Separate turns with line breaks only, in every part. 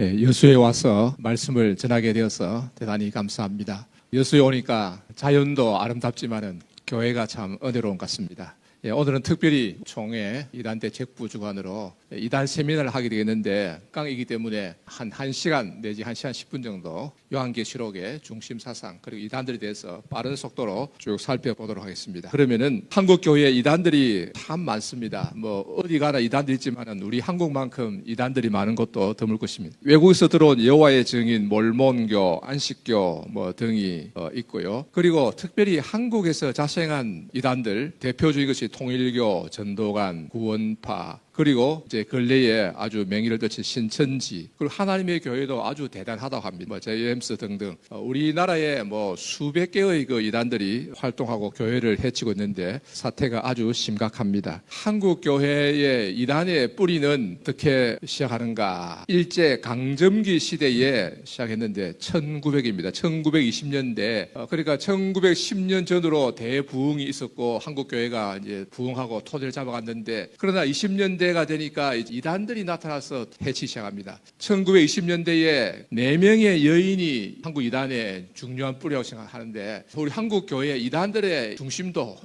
여수에 와서 말씀을 전하게 되어서 대단히 감사합니다. 여수에 오니까 자연도 아름답지만은 교회가 참 은혜로운 것 같습니다. 오늘은 특별히 총회 이단대 책부주관으로 이단 세미나를 하게 되겠는데 강이기 때문에 한 1시간 내지 1시간 10분 정도 요한계시록의 중심 사상 그리고 이단들에 대해서 빠른 속도로 쭉 살펴보도록 하겠습니다. 그러면은 한국 교회에 이단들이 참 많습니다. 어디 가나 이단들이 있지만은 우리 한국만큼 이단들이 많은 것도 드물 것입니다. 외국에서 들어온 여호와의 증인, 몰몬교, 안식교 등이 있고요. 그리고 특별히 한국에서 자생한 이단들 대표적인 것이 통일교, 전도관, 구원파, 그리고 이제 근래에 아주 명의를 떨친 신천지, 그리고 하나님의 교회도 아주 대단하다고 합니다. 제임스 등등 우리나라에 수백 개의 그 이단들이 활동하고 교회를 해치고 있는데 사태가 아주 심각합니다. 한국 교회의 이단의 뿌리는 어떻게 시작하는가? 일제 강점기 시대에 시작했는데 1900입니다. 1920년대 그러니까 1910년 전으로 대부흥이 있었고 한국 교회가 이제 부흥하고 토대를 잡아갔는데 그러나 20년대가 되니까 이단들이 나타나서 해치기 시작합니다. 1920년대에 4명의 여인이 한국 이단의 중요한 뿌리라고 생각하는데 우리 한국 교회 이단들의 중심도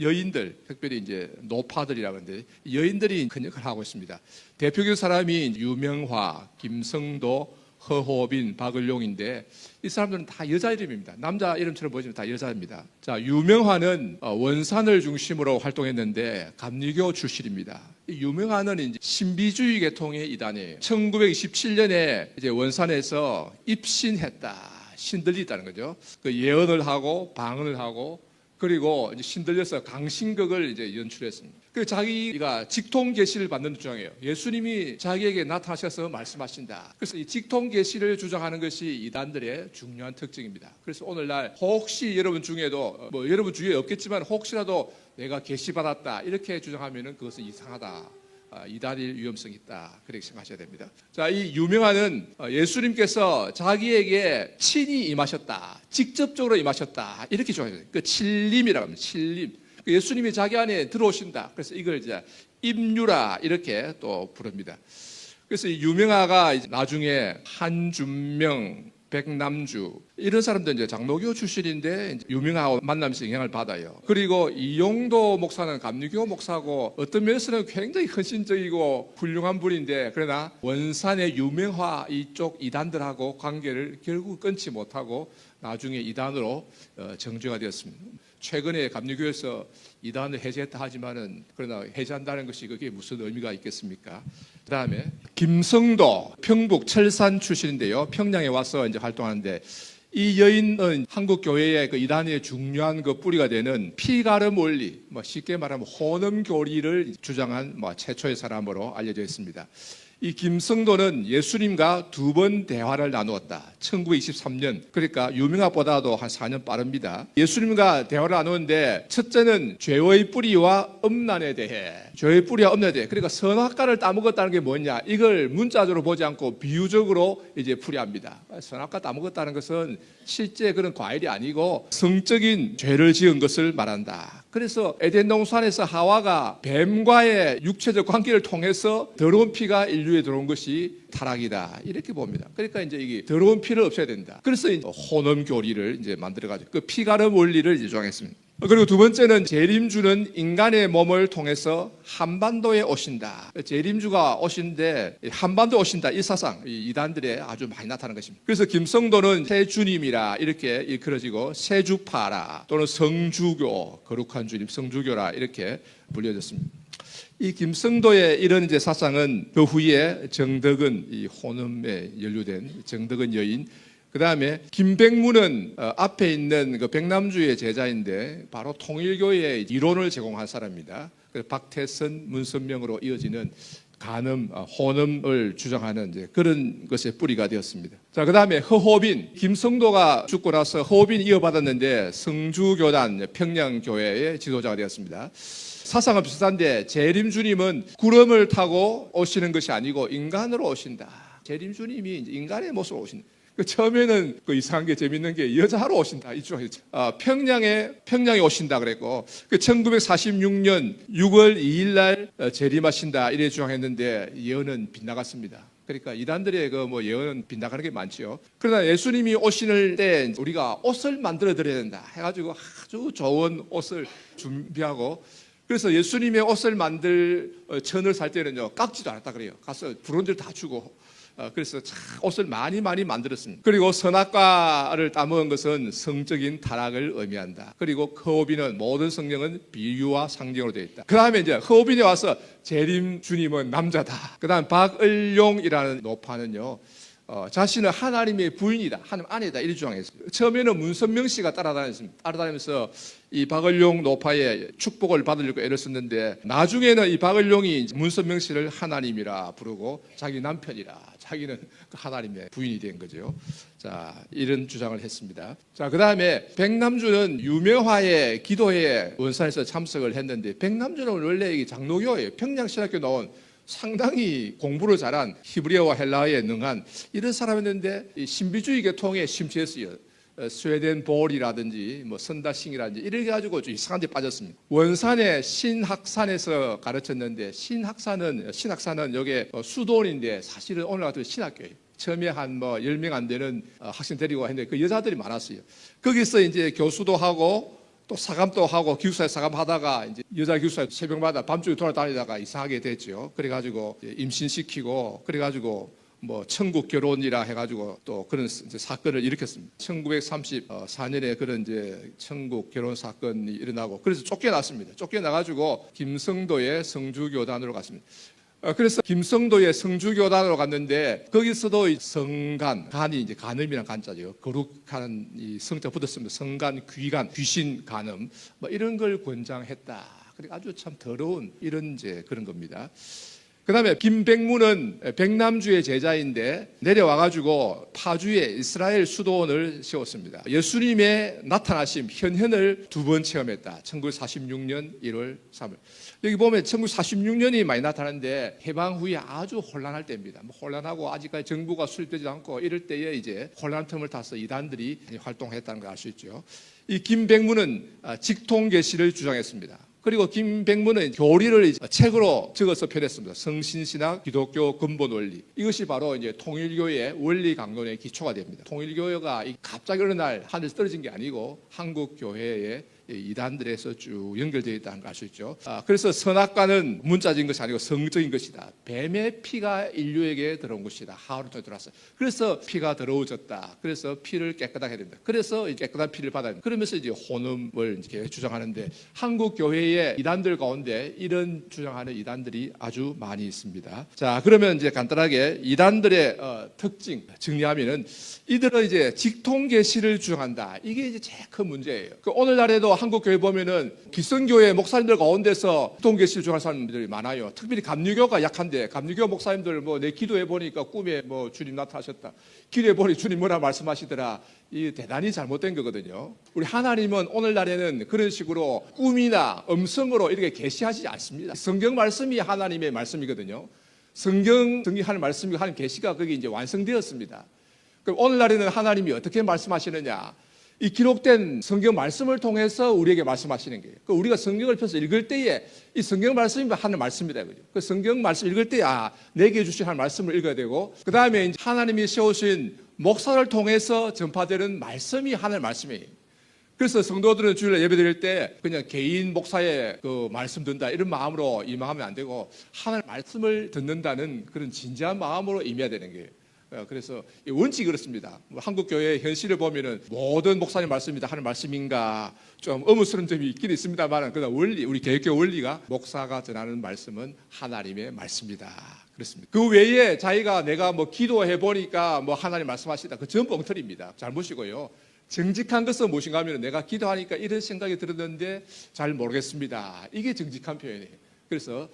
여인들, 특별히 이제 노파들이라고 하는데 여인들이 큰 역할을 하고 있습니다. 대표적인 사람이 유명화, 김성도, 허호빈, 박을용인데 이 사람들은 다 여자 이름입니다. 남자 이름처럼 보이지만 다 여자입니다. 자, 유명화는 원산을 중심으로 활동했는데 감리교 출신입니다. 유명화는 이제 신비주의 계통의 이단이에요. 1927년에 이제 원산에서 입신했다, 신들이 있다는 거죠. 그 예언을 하고 방언을 하고 그리고 이제 신들려서 강신극을 이제 연출했습니다. 그 자기가 직통 계시를 받는 주장이에요. 예수님이 자기에게 나타나셔서 말씀하신다. 그래서 이 직통 계시를 주장하는 것이 이단들의 중요한 특징입니다. 그래서 오늘날 혹시 여러분 중에도 여러분 주위에 없겠지만 혹시라도 내가 계시 받았다 이렇게 주장하면은 그것은 이상하다. 이단일 위험성이 있다. 그렇게 생각하셔야 됩니다. 자, 이 유명한은 예수님께서 자기에게 친히 임하셨다. 직접적으로 임하셨다. 이렇게 주장해요. 그 칠림이라고 합니다. 칠림. 예수님이 자기 안에 들어오신다. 그래서 이걸 이제 임유라 이렇게 또 부릅니다. 그래서 이 유명하가 나중에 한준명, 백남주 이런 사람들 이제 장로교 출신인데 유명하고 만나면서 영향을 받아요. 그리고 이용도 목사는 감리교 목사고 어떤 면에서는 굉장히 헌신적이고 훌륭한 분인데 그러나 원산의 유명화 이쪽 이단들하고 관계를 결국 끊지 못하고 나중에 이단으로 정죄가 되었습니다. 최근에 감리교에서 이단을 해제했다 하지만은 그러나 해제한다는 것이 그게 무슨 의미가 있겠습니까? 그 다음에 김성도 평북 철산 출신인데요. 평양에 와서 이제 활동하는데 이 여인은 한국 교회의 그 이단의 중요한 그 뿌리가 되는 피가름 원리, 쉽게 말하면 혼음교리를 주장한 최초의 사람으로 알려져 있습니다. 이 김성도는 예수님과 2번 대화를 나누었다. 1923년, 그러니까 유명화보다도 한 4년 빠릅니다. 예수님과 대화를 나누는데 첫째는 죄의 뿌리와 음란에 대해, 죄의 뿌리와 음란에 대해, 그러니까 선악과를 따먹었다는 게 뭐냐, 이걸 문자적으로 보지 않고 비유적으로 이제 풀이합니다. 선악과 따먹었다는 것은 실제 그런 과일이 아니고 성적인 죄를 지은 것을 말한다. 그래서 에덴 동산에서 하와가 뱀과의 육체적 관계를 통해서 더러운 피가 인류에 들어온 것이 타락이다 이렇게 봅니다. 그러니까 이제 이게 더러운 피를 없애야 된다. 그래서 혼음 교리를 이제 만들어가지고 그 피가름 원리를 이제 주장했습니다. 그리고 두 번째는 재림주는 인간의 몸을 통해서 한반도에 오신다. 재림주가 오신데 한반도에 오신다 이 사상 이단들에 아주 많이 나타나는 것입니다. 그래서 김성도는 세주님이라 이렇게 일컬어지고 세주파라 또는 성주교, 거룩한 주님 성주교라 이렇게 불려졌습니다. 이 김성도의 이런 이제 사상은 그 후에 정덕은 이 혼음에 연루된 정덕은 여인, 그 다음에 김백문은 앞에 있는 그 백남주의 제자인데 바로 통일교의 이론을 제공한 사람입니다. 박태선, 문선명으로 이어지는 간음, 혼음을 주장하는 이제 그런 것의 뿌리가 되었습니다. 자, 그 다음에 허호빈, 김성도가 죽고 나서 허호빈이 이어받았는데 성주교단 평양교회의 지도자가 되었습니다. 사상은 비슷한데 재림주님은 구름을 타고 오시는 것이 아니고 인간으로 오신다. 재림주님이 인간의 모습으로 오신다. 처음에는 이상한 게 재밌는 게 여자로 오신다 이 주장이죠. 평양에 오신다 그랬고 1946년 6월 2일 날 재림하신다 이래 주장했는데 예언은 빗나갔습니다. 그러니까 이단들의 그 뭐 예언은 빗나가는 게 많지요. 그러나 예수님이 오실 때 우리가 옷을 만들어 드려야 된다 해가지고 아주 좋은 옷을 준비하고, 그래서 예수님의 옷을 만들 천을 살 때는요 깎지도 않았다 그래요. 가서 부러운 데를 다 주고, 그래서 참 옷을 많이 만들었습니다. 그리고 선악과를 따먹은 것은 성적인 타락을 의미한다. 그리고 크오비는 모든 성경은 비유와 상징으로 되어 있다. 그 다음에 이제 크오빈이 와서 재림 주님은 남자다. 그 다음 박을용이라는 노파는요 자신은 하나님의 부인이다, 하나님 아내다, 이렇게 주장했어요. 처음에는 문선명 씨가 따라다니면서 이 박을용 노파의 축복을 받으려고 애를 썼는데, 나중에는 이 박을용이 문선명 씨를 하나님이라 부르고 자기 남편이라, 자기는 하나님의 부인이 된 거죠. 자, 이런 주장을 했습니다. 자, 그 다음에 백남주는 유명화의 기도회에 원산에서 참석을 했는데, 백남주는 원래 장로교예요. 평양신학교 나온 상당히 공부를 잘한 히브리어와 헬라어에 능한 이런 사람이었는데, 신비주의 계통에 심취했어요. 스웨덴 볼이라든지 뭐 선다싱이라든지 이렇게 가지고 좀 이상한 데 빠졌습니다. 원산의 신학산에서 가르쳤는데, 신학산은 여기 수도원인데 사실은 오늘 같은 신학교예요. 처음에 한 뭐 10명 안 되는 학생 데리고 했는데 그 여자들이 많았어요. 거기서 이제 교수도 하고 또 사감도 하고 기숙사에 사감하다가 이제 여자 기숙사에 새벽마다 밤중에 돌아다니다가 이상하게 됐죠. 그래가지고 임신시키고, 그래가지고 뭐 천국 결혼이라 해가지고 또 그런 이제 사건을 일으켰습니다. 1934년에 그런 이제 천국 결혼 사건이 일어나고, 그래서 쫓겨났습니다. 쫓겨나가지고 김성도의 성주교단으로 갔습니다. 그래서 김성도의 성주교단으로 갔는데, 거기서도 성간, 간이 이제 간음이란 간자죠. 거룩한 이 성자 붙었습니다. 성간, 귀간, 귀신 간음, 뭐 이런 걸 권장했다. 그리고 아주 참 더러운 이런 이제 그런 겁니다. 그 다음에 김백문은 백남주의 제자인데 내려와가지고 파주에 이스라엘 수도원을 세웠습니다. 예수님의 나타나심, 현현을 2번 체험했다. 1946년 1월 3일. 여기 보면 1946년이 많이 나타나는데 해방 후에 아주 혼란할 때입니다. 혼란하고 아직까지 정부가 수립되지 않고 이럴 때에 이제 혼란 틈을 타서 이단들이 활동했다는 걸 알 수 있죠. 이 김백문은 직통계시를 주장했습니다. 그리고 김백문은 교리를 책으로 적어서 펴냈습니다. 성신신학, 기독교 근본 원리. 이것이 바로 이제 통일교의 원리 강론의 기초가 됩니다. 통일교회가 갑자기 어느 날 하늘에서 떨어진 게 아니고 한국 교회의 이단들에서 쭉 연결되어 있다는 걸 알 수 있죠. 그래서 선악과는 문자적인 것이 아니고 성적인 것이다. 뱀의 피가 인류에게 들어온 것이다. 하루토에 들어왔어요. 그래서 피가 더러워졌다. 그래서 피를 깨끗하게 해야 된다. 그래서 깨끗한 피를 받아야 된다. 그러면서 이제 혼음을 이렇게 주장하는데, 한국 교회의 이단들 가운데 이런 주장하는 이단들이 아주 많이 있습니다. 자, 그러면 이제 간단하게 이단들의 특징 정리하면은, 이들은 이제 직통계시를 주장한다. 이게 이제 제일 큰 문제예요. 오늘날에도 한국 교회 보면은 기성교회 목사님들 가운데서 직통계시를 주장하는 사람들이 많아요. 특별히 감리교가 약한데, 감리교 목사님들 뭐 내 기도해 보니까 꿈에 뭐 주님 나타나셨다, 기도해 보니 주님 뭐라 말씀하시더라. 이 대단히 잘못된 거거든요. 우리 하나님은 오늘날에는 그런 식으로 꿈이나 음성으로 이렇게 계시하지 않습니다. 성경 말씀이 하나님의 말씀이거든요. 성경 정리하는 말씀이 하나님 계시가 거기 이제 완성되었습니다. 그럼 오늘날에는 하나님이 어떻게 말씀하시느냐? 이 기록된 성경 말씀을 통해서 우리에게 말씀하시는 거예요. 우리가 성경을 펴서 읽을 때에 이 성경 말씀이 하는 말씀이다. 그 성경 말씀 읽을 때 내게 주신 하나님 말씀을 읽어야 되고, 그 다음에 하나님이 세우신 목사를 통해서 전파되는 말씀이 하나님 말씀이에요. 그래서 성도들은 주일 예배 드릴 때 그냥 개인 목사의 그 말씀 듣는다 이런 마음으로 임하면 안 되고, 하나님 말씀을 듣는다는 그런 진지한 마음으로 임해야 되는 거예요. 그래서 원칙이 그렇습니다. 한국 교회의 현실을 보면은 모든 목사님 말씀이다 하는 말씀인가 좀 의문스러운 점이 있긴 있습니다만, 그러나 원리, 우리 개혁교 원리가 목사가 전하는 말씀은 하나님의 말씀이다. 그렇습니다. 그 외에 자기가 내가 뭐 기도해 보니까 뭐 하나님 말씀하시다, 그 전부 엉터리입니다. 잘못이고요. 정직한 것은 무엇인가 하면 내가 기도하니까 이런 생각이 들었는데 잘 모르겠습니다. 이게 정직한 표현이에요. 그래서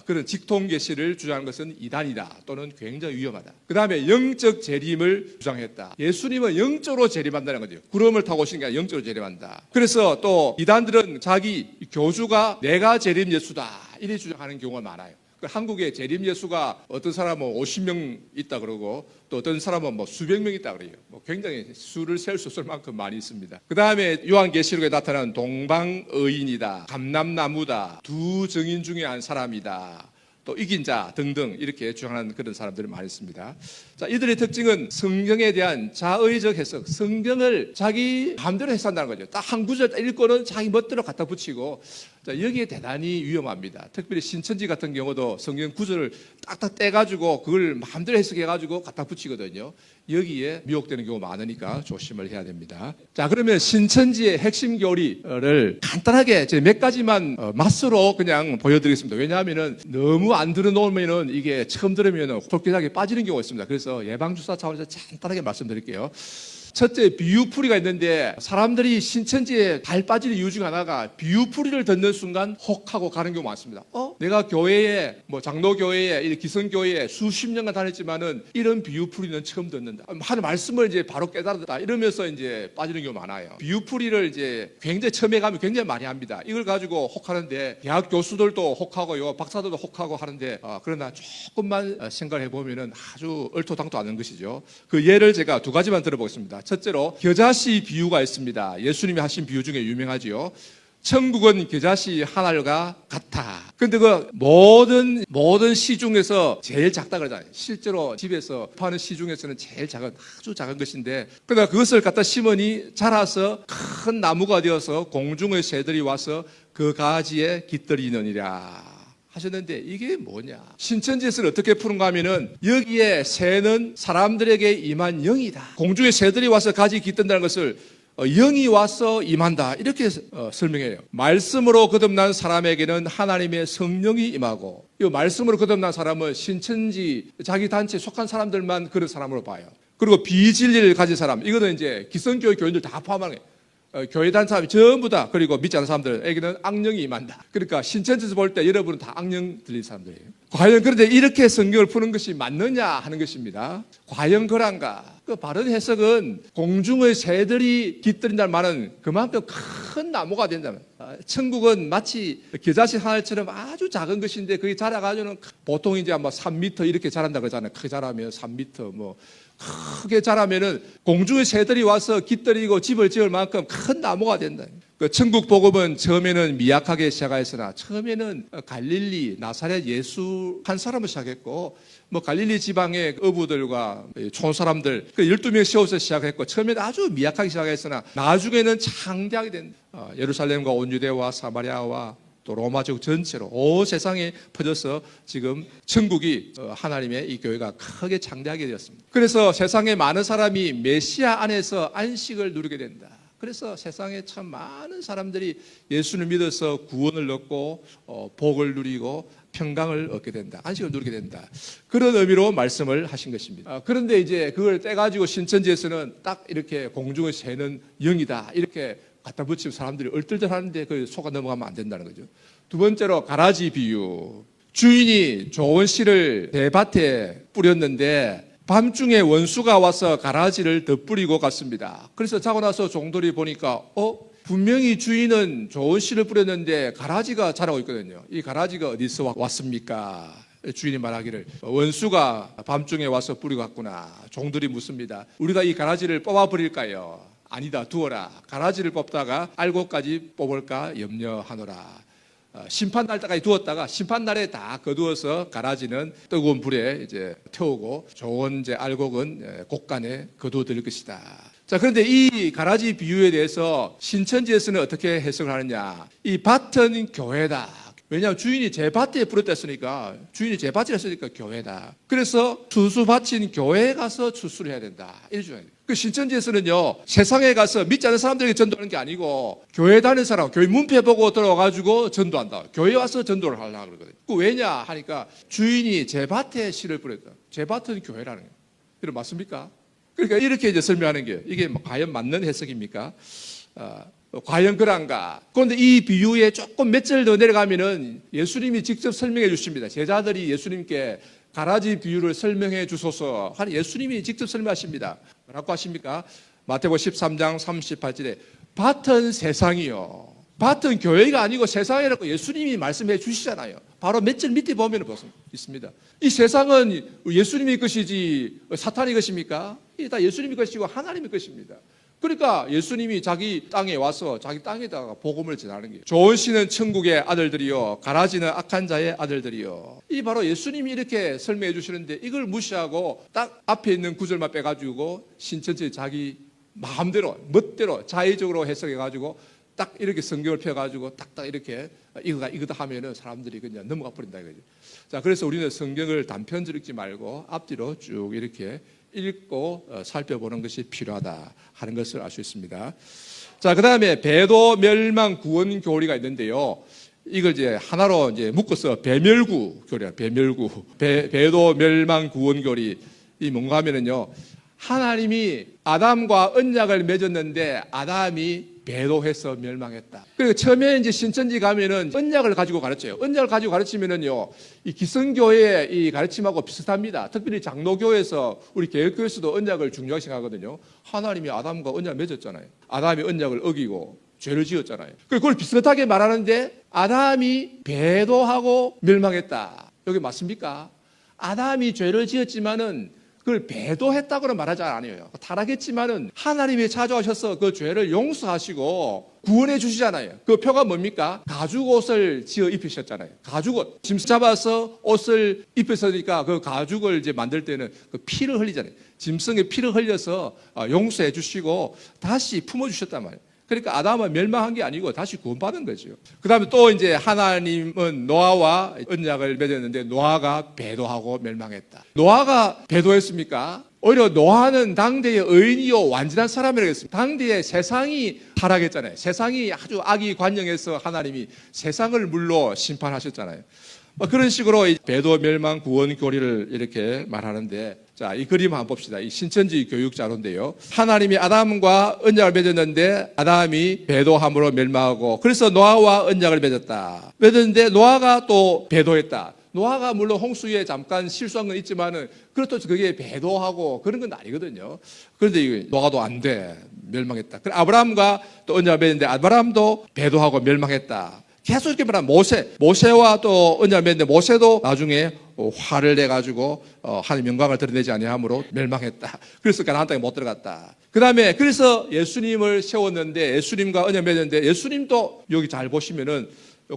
그런 직통계시를 주장하는 것은 이단이다 또는 굉장히 위험하다. 그 다음에 영적 재림을 주장했다. 예수님은 영적으로 재림한다는 거죠. 구름을 타고 오신 게 아니라 영적으로 재림한다. 그래서 또 이단들은 자기 교주가 내가 재림 예수다 이렇게 주장하는 경우가 많아요. 한국에 재림 예수가 어떤 사람은 50명 있다 그러고, 또 어떤 사람은 뭐 수백 명 있다 그래요. 뭐 굉장히 수를 셀 수 없을 만큼 많이 있습니다. 그 다음에 요한계시록에 나타난 동방의인이다, 감람나무다, 두 증인 중에 한 사람이다, 또 이긴 자 등등 이렇게 주장하는 그런 사람들이 많이 있습니다. 자, 이들의 특징은 성경에 대한 자의적 해석, 성경을 자기 마음대로 해석한다는 거죠. 딱 한 구절 읽고는 자기 멋대로 갖다 붙이고, 자, 여기에 대단히 위험합니다. 특별히 신천지 같은 경우도 성경 구절을 딱딱 떼가지고 그걸 마음대로 해석해가지고 갖다 붙이거든요. 여기에 미혹되는 경우가 많으니까 조심을 해야 됩니다. 자, 그러면 신천지의 핵심 교리를 간단하게 몇 가지만 맛으로 그냥 보여드리겠습니다. 왜냐하면 너무 안 들어놓으면 이게 처음 들으면 솔깃하게 빠지는 경우가 있습니다. 그래서 예방주사 차원에서 간단하게 말씀드릴게요. 첫째, 비유풀이가 있는데 사람들이 신천지에 발 빠지는 이유 중 하나가 비유풀이를 듣는 순간 혹하고 가는 경우가 많습니다. 내가 교회에 장로교회에 기성교회에 수십 년간 다녔지만은 이런 비유풀이는 처음 듣는다. 하는 말씀을 이제 바로 깨달았다. 이러면서 이제 빠지는 경우가 많아요. 비유풀이를 이제 굉장히 처음에 가면 굉장히 많이 합니다. 이걸 가지고 혹하는데 대학 교수들도 혹하고요, 박사들도 혹하고 하는데 그러나 조금만 생각을 해보면은 아주 얼토당토 않은 것이죠. 그 예를 제가 두 가지만 들어보겠습니다. 첫째로 겨자씨 비유가 있습니다. 예수님이 하신 비유 중에 유명하지요. 천국은 겨자씨 한 알과 같아. 근데 그 모든 씨 중에서 제일 작다 그러잖아요. 실제로 집에서 파는 씨 중에서는 제일 작은, 아주 작은 것인데, 그러나 그것을 갖다 심으니 자라서 큰 나무가 되어서 공중의 새들이 와서 그 가지에 깃들이느니라 하셨는데, 이게 뭐냐? 신천지에서는 어떻게 푸는가 하면은 여기에 새는 사람들에게 임한 영이다. 공중의 새들이 와서 가지 깃든다는 것을 영이 와서 임한다, 이렇게 설명해요. 말씀으로 거듭난 사람에게는 하나님의 성령이 임하고, 이 말씀으로 거듭난 사람은 신천지 자기 단체에 속한 사람들만 그런 사람으로 봐요. 그리고 비진리를 가진 사람, 이거는 이제 기성교회 교인들 다 포함하는 거예요. 교회 다니는 사람이 전부 다, 그리고 믿지 않는 사람들에게는 악령이 임한다. 그러니까 신천지에서 볼 때 여러분은 다 악령 들린 사람들이에요. 과연 그런데 이렇게 성경을 푸는 것이 맞느냐 하는 것입니다. 과연 그런가? 그 바른 해석은 공중의 새들이 깃들인다는 말은 그만큼 큰 나무가 된다면, 천국은 마치 겨자씨 하나처럼 아주 작은 것인데 그게 자라가지고는 보통 이제 3m 이렇게 자란다 그러잖아요. 크게 자라면 3m 크게 자라면은 공중의 새들이 와서 깃들이고 집을 지을 만큼 큰 나무가 된다. 그 천국 복음은 처음에는 미약하게 시작하였으나 처음에는 갈릴리 나사렛 예수 한 사람을 시작했고, 갈릴리 지방의 어부들과 촌사람들 12명 세워서 시작했고, 처음에는 아주 미약하게 시작했으나 나중에는 창대하게 된 예루살렘과 온 유대와 사마리아와 또 로마 제국 전체로 온 세상에 퍼져서 지금 천국이 하나님의 이 교회가 크게 창대하게 되었습니다. 그래서 세상에 많은 사람이 메시아 안에서 안식을 누리게 된다. 그래서 세상에 참 많은 사람들이 예수를 믿어서 구원을 얻고 복을 누리고 평강을 얻게 된다, 안식을 누리게 된다, 그런 의미로 말씀을 하신 것입니다. 그런데 이제 그걸 떼가지고 신천지에서는 딱 이렇게 공중의 새는 영이다 이렇게 갖다 붙이면 사람들이 얼떨떨 하는데 그 속아 넘어가면 안 된다는 거죠. 두 번째로 가라지 비유. 주인이 좋은 씨를 대밭에 뿌렸는데 밤중에 원수가 와서 가라지를 덧뿌리고 갔습니다. 그래서 자고 나서 종들이 보니까 분명히 주인은 좋은 씨를 뿌렸는데 가라지가 자라고 있거든요. 이 가라지가 어디서 왔습니까? 주인이 말하기를 원수가 밤중에 와서 뿌리고 갔구나. 종들이 묻습니다. 우리가 이 가라지를 뽑아버릴까요? 아니다, 두어라. 가라지를 뽑다가 알곡까지 뽑을까 염려하노라. 심판날 때까지 두었다가 심판날에 다 거두어서 가라지는 뜨거운 불에 이제 태우고 좋은 이제 알곡은 곡간에 거두어드릴 것이다. 자, 그런데 이 가라지 비유에 대해서 신천지에서는 어떻게 해석을 하느냐? 이 밭은 교회다. 왜냐하면 주인이 제 밭에 뿌렸다 했으니까, 주인이 제 밭이라 했으니까 교회다. 그래서 추수밭인 교회에 가서 추수를 해야 된다, 이런 주장이에요. 그 신천지에서는요, 세상에 가서 믿지 않는 사람들에게 전도하는 게 아니고 교회 다니는 사람, 교회 문패 보고 들어가가지고 전도한다. 교회에 와서 전도를 하려고 그러거든요. 그 왜냐 하니까 주인이 제 밭에 씨를 뿌렸다. 제 밭은 교회라는 거예요. 이런 맞습니까? 그러니까 이렇게 이제 설명하는 게 이게 과연 맞는 해석입니까? 과연 그런가? 그런데 이 비유에 조금 몇 절 더 내려가면은 예수님이 직접 설명해 주십니다. 제자들이 예수님께 가라지 비유를 설명해 주소서 하는 예수님이 직접 설명하십니다. 뭐라고 하십니까? 마태복음 13장 38절에 밭은 세상이요. 밭은 교회가 아니고 세상이라고 예수님이 말씀해 주시잖아요. 바로 몇 절 밑에 보면 있습니다. 이 세상은 예수님의 것이지 사탄의 것입니까? 이게 다 예수님의 것이고 하나님의 것입니다. 그러니까 예수님이 자기 땅에 와서 자기 땅에다가 복음을 전하는 거예요. 좋은 씨는 천국의 아들들이요, 가라지는 악한 자의 아들들이요. 이 바로 예수님이 이렇게 설명해 주시는데 이걸 무시하고 딱 앞에 있는 구절만 빼가지고 신천지 자기 마음대로 멋대로 자의적으로 해석해가지고 딱 이렇게 성경을 펴가지고 딱딱 이렇게 이거다 하면은 사람들이 그냥 넘어가 버린다 이거죠. 자, 그래서 우리는 성경을 단편적으로 읽지 말고 앞뒤로 쭉 이렇게 읽고 살펴보는 것이 필요하다 하는 것을 알 수 있습니다. 자, 그 다음에 배도 멸망 구원 교리가 있는데요. 이걸 이제 하나로 이제 묶어서 배멸구 교리야. 배멸구. 배도 멸망 구원 교리. 이 뭔가 하면은요. 하나님이 아담과 언약을 맺었는데 아담이 배도해서 멸망했다. 그리고 처음에 이제 신천지 가면은 언약을 가지고 가르쳐요. 언약을 가지고 가르치면은요, 이 기성교회의 이 가르침하고 비슷합니다. 특별히 장로교에서 우리 개혁교회에서도 언약을 중요하게 생각하거든요. 하나님이 아담과 언약을 맺었잖아요. 아담이 언약을 어기고 죄를 지었잖아요. 그걸 비슷하게 말하는데 아담이 배도하고 멸망했다. 여기 맞습니까? 아담이 죄를 지었지만은 그걸 배도했다고는 말하지 않아요. 타락했지만은 하나님이 찾아오셔서 그 죄를 용서하시고 구원해 주시잖아요. 그 표가 뭡니까? 가죽옷을 지어 입히셨잖아요. 가죽옷. 짐승 잡아서 옷을 입혔으니까 그 가죽을 이제 만들 때는 그 피를 흘리잖아요. 짐승의 피를 흘려서 용서해 주시고 다시 품어 주셨단 말이에요. 그러니까 아담은 멸망한 게 아니고 다시 구원받은 거죠. 그 다음에 또 이제 하나님은 노아와 언약을 맺었는데 노아가 배도하고 멸망했다. 노아가 배도했습니까? 오히려 노아는 당대의 의인이요 완전한 사람이라고 했습니다. 당대의 세상이 타락했잖아요. 세상이 아주 악이 관영해서 하나님이 세상을 물로 심판하셨잖아요. 그런 식으로 배도 멸망 구원 교리를 이렇게 말하는데, 자, 이 그림 한번 봅시다. 이 신천지 교육 자료인데요. 하나님이 아담과 언약을 맺었는데 아담이 배도함으로 멸망하고 그래서 노아와 언약을 맺었는데 노아가 또 배도했다. 노아가 물론 홍수에 잠깐 실수한 건 있지만은 그렇다고 그게 배도하고 그런 건 아니거든요. 그런데 노아도 안 돼. 멸망했다. 그럼 아브라함과 또 언약을 맺었는데 아브라함도 배도하고 멸망했다. 계속 이렇게 말하면 모세와 또 언약을 맺는데 모세도 나중에 화를 내가지고 하나님의 영광을 드러내지 아니함으로 멸망했다. 그래서 가나안 땅에 못 들어갔다. 그 다음에 그래서 예수님을 세웠는데 예수님과 언약을 맺었는데 예수님도 여기 잘 보시면은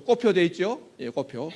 꼬표 돼 있죠? 예, 꼬표.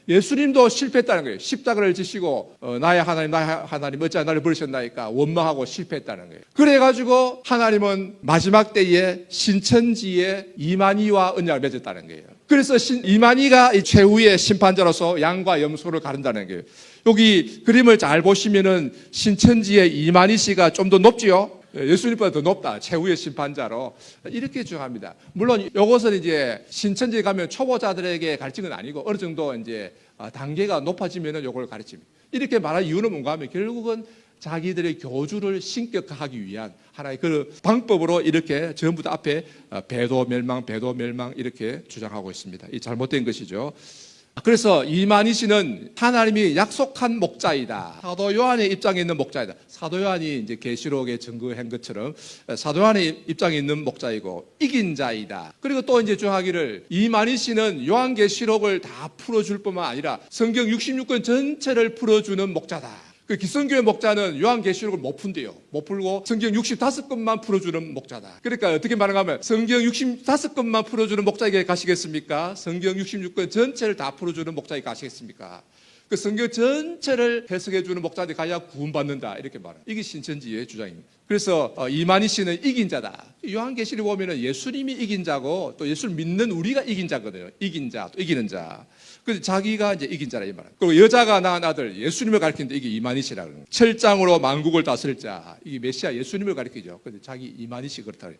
예수님도 실패했다는 거예요. 십자가를 지시고 나의 하나님 어찌 나를 버리셨나이까 원망하고 실패했다는 거예요. 그래가지고 하나님은 마지막 때에 신천지에 이만희와 언약을 맺었다는 거예요. 그래서 이만희가 이 최후의 심판자로서 양과 염소를 가른다는 거예요. 여기 그림을 잘 보시면은 신천지의 이만희 씨가 좀 더 높지요. 예수님보다 더 높다. 최후의 심판자로. 이렇게 주장합니다. 물론 이것은 이제 신천지에 가면 초보자들에게 가르친 건 아니고 어느 정도 이제 단계가 높아지면은 이걸 가르칩니다. 이렇게 말할 이유는 뭔가 하면 결국은 자기들의 교주를 신격화하기 위한 하나의 그 방법으로 이렇게 전부 다 앞에 배도 멸망 이렇게 주장하고 있습니다. 이 잘못된 것이죠. 그래서 이만희 씨는 하나님이 약속한 목자이다. 사도 요한의 입장에 있는 목자이다. 사도 요한이 이제 계시록에 증거한 것처럼 사도 요한의 입장에 있는 목자이고 이긴 자이다. 그리고 또 이제 주장하기를 이만희 씨는 요한계시록을 다 풀어줄 뿐만 아니라 성경 66권 전체를 풀어주는 목자다. 그 기성교회 목자는 요한계시록을 못 푼대요. 못 풀고 성경 65권만 풀어주는 목자다. 그러니까 어떻게 말하면 성경 65권만 풀어주는 목자에게 가시겠습니까? 성경 66권 전체를 다 풀어주는 목자에게 가시겠습니까? 그 성경 전체를 해석해주는 목자들이 가야 구원받는다. 이렇게 말해요. 이게 신천지의 주장입니다. 그래서 이만희 씨는 이긴 자다. 요한계시록 보면 예수님이 이긴 자고 또 예수를 믿는 우리가 이긴 자거든요. 이긴 자, 또 이기는 자. 그래서 자기가 이제 이긴 자라 이 말이에요. 그리고 여자가 낳은 아들 예수님을 가리키는데 이게 이만희 씨라고 그래요. 철장으로 만국을 다스릴 자. 이게 메시아 예수님을 가리키죠. 그런데 자기 이만희 씨 그렇다 그래요.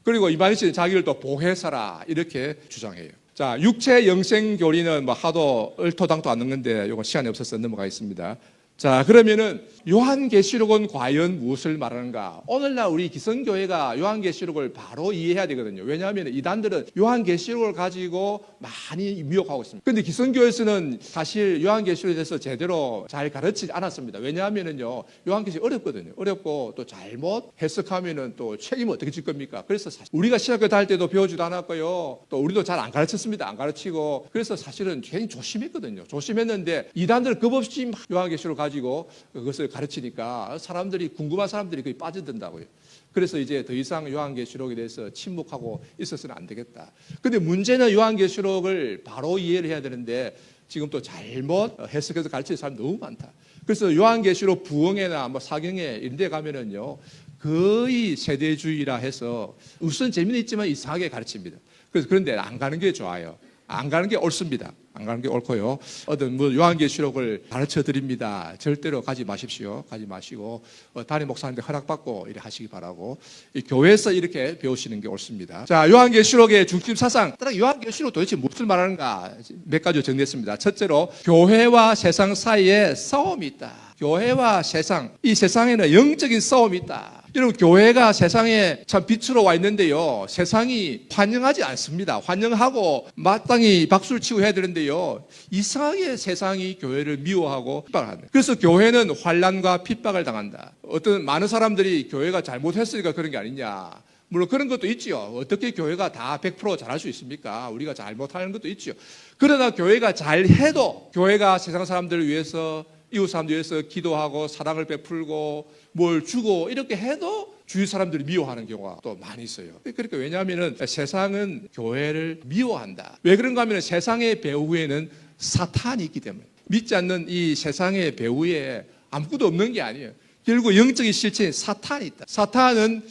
그리고 이만희 씨는 자기를 또 보혜사라 이렇게 주장해요. 자, 육체 영생 교리는 뭐 하도 얼토당토 않는 건데 이건 시간이 없어서 넘어가겠습니다. 자, 그러면은 요한계시록은 과연 무엇을 말하는가? 오늘날 우리 기성교회가 요한계시록을 바로 이해해야 되거든요. 왜냐하면 이단들은 요한계시록을 가지고 많이 미혹하고 있습니다. 그런데 기성교회에서는 사실 요한계시록에 대해서 제대로 잘 가르치지 않았습니다. 왜냐하면은요, 요한계시록 어렵거든요. 어렵고 또 잘못 해석하면은 또 책임을 어떻게 질 겁니까? 그래서 사실 우리가 신학교 다닐 때도 배우지도 않았고요. 또 우리도 잘 안 가르쳤습니다. 안 가르치고. 그래서 사실은 굉장히 조심했거든요. 조심했는데 이단들은 겁없이 요한계시록 가지고 그것을 가르치니까 사람들이 궁금한 사람들이 거의 빠져든다고요. 그래서 이제 더 이상 요한계시록에 대해서 침묵하고 있어서는 안 되겠다. 근데 문제는 요한계시록을 바로 이해를 해야 되는데 지금 또 잘못 해석해서 가르치는 사람이 너무 많다. 그래서 요한계시록 부흥회나 뭐 사경회 이런 데 가면은요 거의 세대주의라 해서 우선 재미는 있지만 이상하게 가르칩니다. 그래서 그런데 안 가는 게 좋아요. 안 가는 게 옳습니다. 안 가는 게 옳고요. 어떤 뭐 요한계시록을 가르쳐 드립니다. 절대로 가지 마십시오. 가지 마시고 담임 목사님한테 허락받고 이렇게 하시기 바라고 이 교회에서 이렇게 배우시는 게 옳습니다. 자, 요한계시록의 중심 사상. 요한계시록 도대체 무엇을 말하는가 몇 가지 정리했습니다. 첫째로 교회와 세상 사이에 싸움이 있다. 교회와 세상, 이 세상에는 영적인 싸움이 있다. 여러분, 교회가 세상에 참 빛으로 와 있는데요, 세상이 환영하지 않습니다. 환영하고 마땅히 박수를 치고 해야 되는데요, 이상하게 세상이 교회를 미워하고 핍박합니다. 그래서 교회는 환난과 핍박을 당한다. 어떤 많은 사람들이 교회가 잘못했으니까 그런 게 아니냐, 물론 그런 것도 있지요. 어떻게 교회가 다 100% 잘할 수 있습니까? 우리가 잘못하는 것도 있지요. 그러나 교회가 잘해도 교회가 세상 사람들을 위해서, 이웃 사람들 위해서 기도하고 사랑을 베풀고 뭘 주고 이렇게 해도 주위 사람들이 미워하는 경우가 또 많이 있어요. 그러니까 왜냐하면 세상은 교회를 미워한다. 왜 그런가 하면 세상의 배후에는 사탄이 있기 때문에. 믿지 않는 이 세상의 배후에 아무것도 없는 게 아니에요. 결국 영적인 실체인 사탄이 있다. 사탄은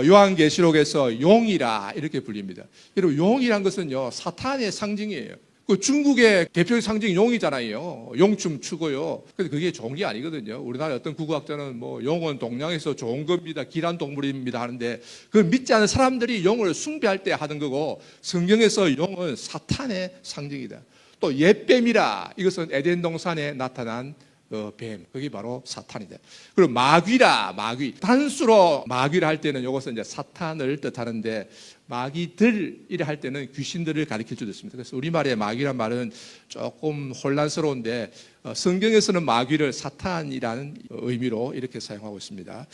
요한계시록에서 용이라 이렇게 불립니다. 여러분, 용이란 것은요 사탄의 상징이에요. 그 중국의 대표적 상징이 용이잖아요. 용춤 추고요. 근데 그게 좋은 게 아니거든요. 우리나라 어떤 국어학자는 뭐 용은 동양에서 좋은 겁니다. 귀한 동물입니다 하는데 그걸 믿지 않는 사람들이 용을 숭배할 때 하는 거고, 성경에서 용은 사탄의 상징이다. 또 옛뱀이라, 이것은 에덴 동산에 나타난 뱀, 그게 바로 사탄이다. 그리고 마귀라, 마귀. 단수로 마귀를 할 때는 이것은 이제 사탄을 뜻하는데, 마귀들 이래 할 때는 귀신들을 가리킬 수도 있습니다. 그래서 우리말의 마귀란 말은 조금 혼란스러운데 성경에서는 마귀를 사탄이라는 의미로 이렇게 사용하고 있습니다.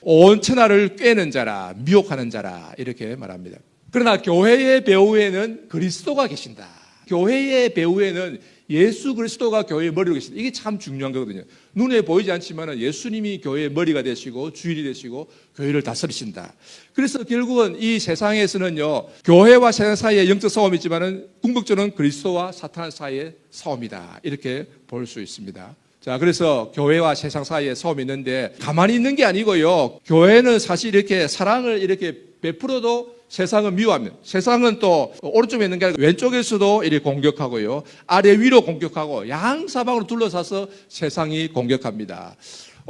온 천하를 꿰는 자라, 미혹하는 자라 이렇게 말합니다. 그러나 교회의 배후에는 그리스도가 계신다. 교회의 배후에는 예수 그리스도가 교회의 머리로 계신다. 이게 참 중요한 거거든요. 눈에 보이지 않지만 예수님이 교회의 머리가 되시고 주인이 되시고 교회를 다스리신다. 그래서 결국은 이 세상에서는요, 교회와 세상 사이에 영적 싸움이 있지만 궁극적으로는 그리스도와 사탄 사이의 싸움이다. 이렇게 볼 수 있습니다. 자, 그래서 교회와 세상 사이에 싸움이 있는데 가만히 있는 게 아니고요, 교회는 사실 이렇게 사랑을 이렇게 베풀어도 세상은 미워합니다. 세상은 또 오른쪽에 있는 게 아니라 왼쪽에서도 이렇게 공격하고요, 아래 위로 공격하고 양사방으로 둘러싸서 세상이 공격합니다.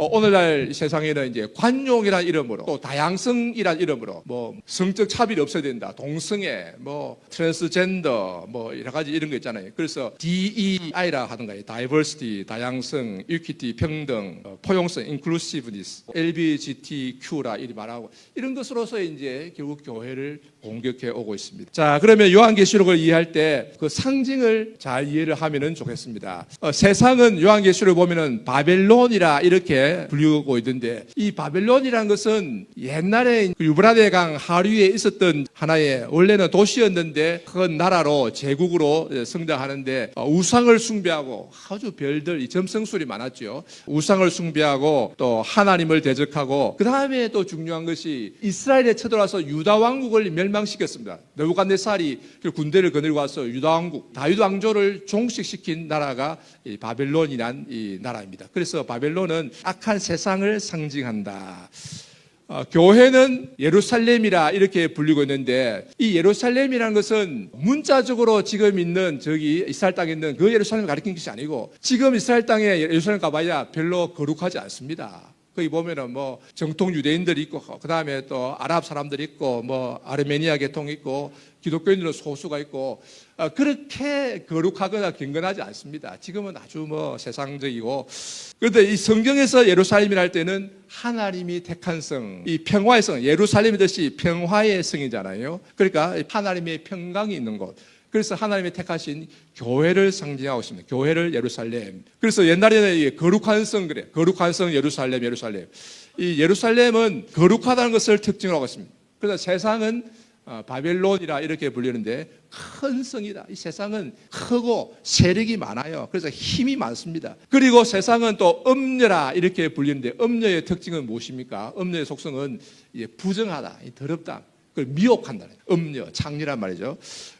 오늘날 세상에는 이제 관용이라는 이름으로, 또 다양성이라는 이름으로 뭐 성적 차별이 없어야 된다, 동성애, 뭐 트랜스젠더, 뭐 여러 가지 이런 거 있잖아요. 그래서 DEI라 하던가요. 다이버시티, 다양성, 이퀴티, 평등, 포용성, 인클루시브니스, LGBTQ라 이리 말하고 이런 것으로서 이제 결국 교회를 공격해 오고 있습니다. 자, 그러면 요한계시록을 이해할 때 그 상징을 잘 이해를 하면은 좋겠습니다. 세상은 요한계시록을 보면은 바벨론이라 이렇게 불리고 있는데, 이 바벨론이라는 것은 옛날에 유브라데 강 하류에 있었던 하나의 원래는 도시였는데 큰 나라로 제국으로 성장하는데 우상을 숭배하고 아주 별들 이 점성술이 많았죠. 우상을 숭배하고 또 하나님을 대적하고, 그 다음에 또 중요한 것이 이스라엘에 쳐들어와서 유다 왕국을 멸망시켰습니다. 느부갓네살이 군대를 거느리고 와서 유다 왕국, 다윗 왕조를 종식시킨 나라가 이 바벨론이란 이 나라입니다. 그래서 바벨론은 악한 세상을 상징한다. 교회는 예루살렘이라 이렇게 불리고 있는데, 이 예루살렘이라는 것은 문자적으로 지금 있는 저기 이스라엘 땅에 있는 그 예루살렘을 가리키는 것이 아니고, 지금 이스라엘 땅에 예루살렘 가봐야 별로 거룩하지 않습니다. 거기 보면은 뭐 정통 유대인들이 있고, 그 다음에 또 아랍 사람들이 있고, 뭐 아르메니아 계통이 있고, 기독교인들은 소수가 있고, 그렇게 거룩하거나 경건하지 않습니다. 지금은 아주 뭐 세상적이고. 그런데 이 성경에서 예루살렘이라 할 때는 하나님이 택한 성, 이 평화의 성, 예루살렘이 듯이 평화의 성이잖아요. 그러니까 하나님의 평강이 있는 곳. 그래서 하나님이 택하신 교회를 상징하고 있습니다. 교회를 예루살렘. 그래서 옛날에는 거룩한 성, 그래. 거룩한 성 예루살렘, 예루살렘. 이 예루살렘은 거룩하다는 것을 특징으로 하고 있습니다. 그래서 세상은 바벨론이라 이렇게 불리는데 큰 성이다. 이 세상은 크고 세력이 많아요. 그래서 힘이 많습니다. 그리고 세상은 또 음녀라 이렇게 불리는데 음녀의 특징은 무엇입니까? 음녀의 속성은 부정하다, 더럽다, 그걸 미혹한다. 음녀, 창녀란 말이죠.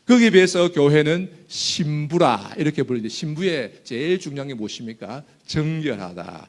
거기에 비해서 교회는 신부라 이렇게 불리는데 신부의 제일 중요한 게 무엇입니까? 정결하다.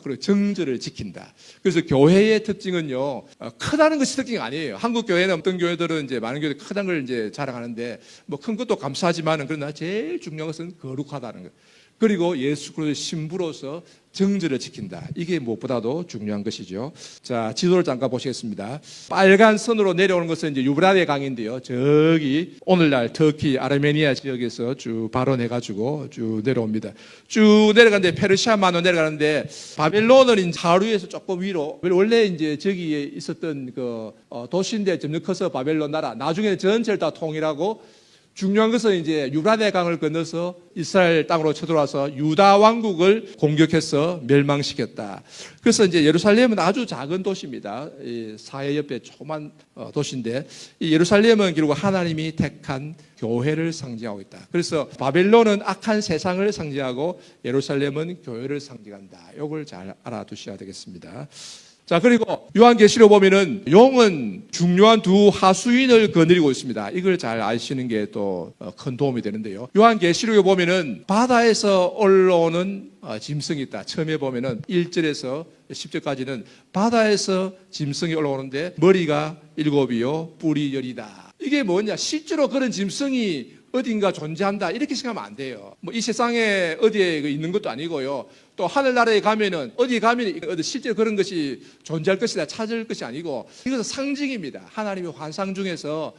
그리고 정절을 지킨다. 그래서 교회의 특징은요, 크다는 것이 특징이 아니에요. 한국 교회는 어떤 교회들은 이제 많은 교회들 크다는 걸 이제 자랑하는데 뭐 큰 것도 감사하지만은 그러나 제일 중요한 것은 거룩하다는 것. 그리고 예수 그리스도의 신부로서 정절을 지킨다. 이게 무엇보다도 중요한 것이죠. 자, 지도를 잠깐 보시겠습니다. 빨간 선으로 내려오는 것은 이제 유브라데 강인데요. 저기 오늘날 터키 아르메니아 지역에서 쭉 발원해가지고 쭉 내려옵니다. 쭉 내려가는데 페르시아만으로 내려가는데 바벨론은 하루에서 조금 위로. 원래 이제 저기에 있었던 그 도시인데 점점 커서 바벨론 나라. 나중에는 전체를 다 통일하고. 중요한 것은 이제 유브라데 강을 건너서 이스라엘 땅으로 쳐들어와서 유다 왕국을 공격해서 멸망시켰다. 그래서 이제 예루살렘은 아주 작은 도시입니다. 사해 옆에 조그만 도시인데 이 예루살렘은 결국 하나님이 택한 교회를 상징하고 있다. 그래서 바벨론은 악한 세상을 상징하고 예루살렘은 교회를 상징한다. 이걸 잘 알아두셔야 되겠습니다. 자, 그리고 요한계시록 보면은 용은 중요한 두 하수인을 거느리고 있습니다. 이걸 잘 아시는 게 또 큰 도움이 되는데요. 요한계시록에 보면은 바다에서 올라오는 짐승이 있다. 처음에 보면은 1절에서 10절까지는 바다에서 짐승이 올라오는데 머리가 7이요 뿔이 10이다. 이게 뭐냐? 실제로 그런 짐승이 어딘가 존재한다 이렇게 생각하면 안 돼요. 뭐 이 세상에 어디에 있는 것도 아니고요. 또 하늘나라에 가면은 어디 가면 실제 그런 것이 존재할 것이다 찾을 것이 아니고 이것은 상징입니다. 하나님의 환상 중에서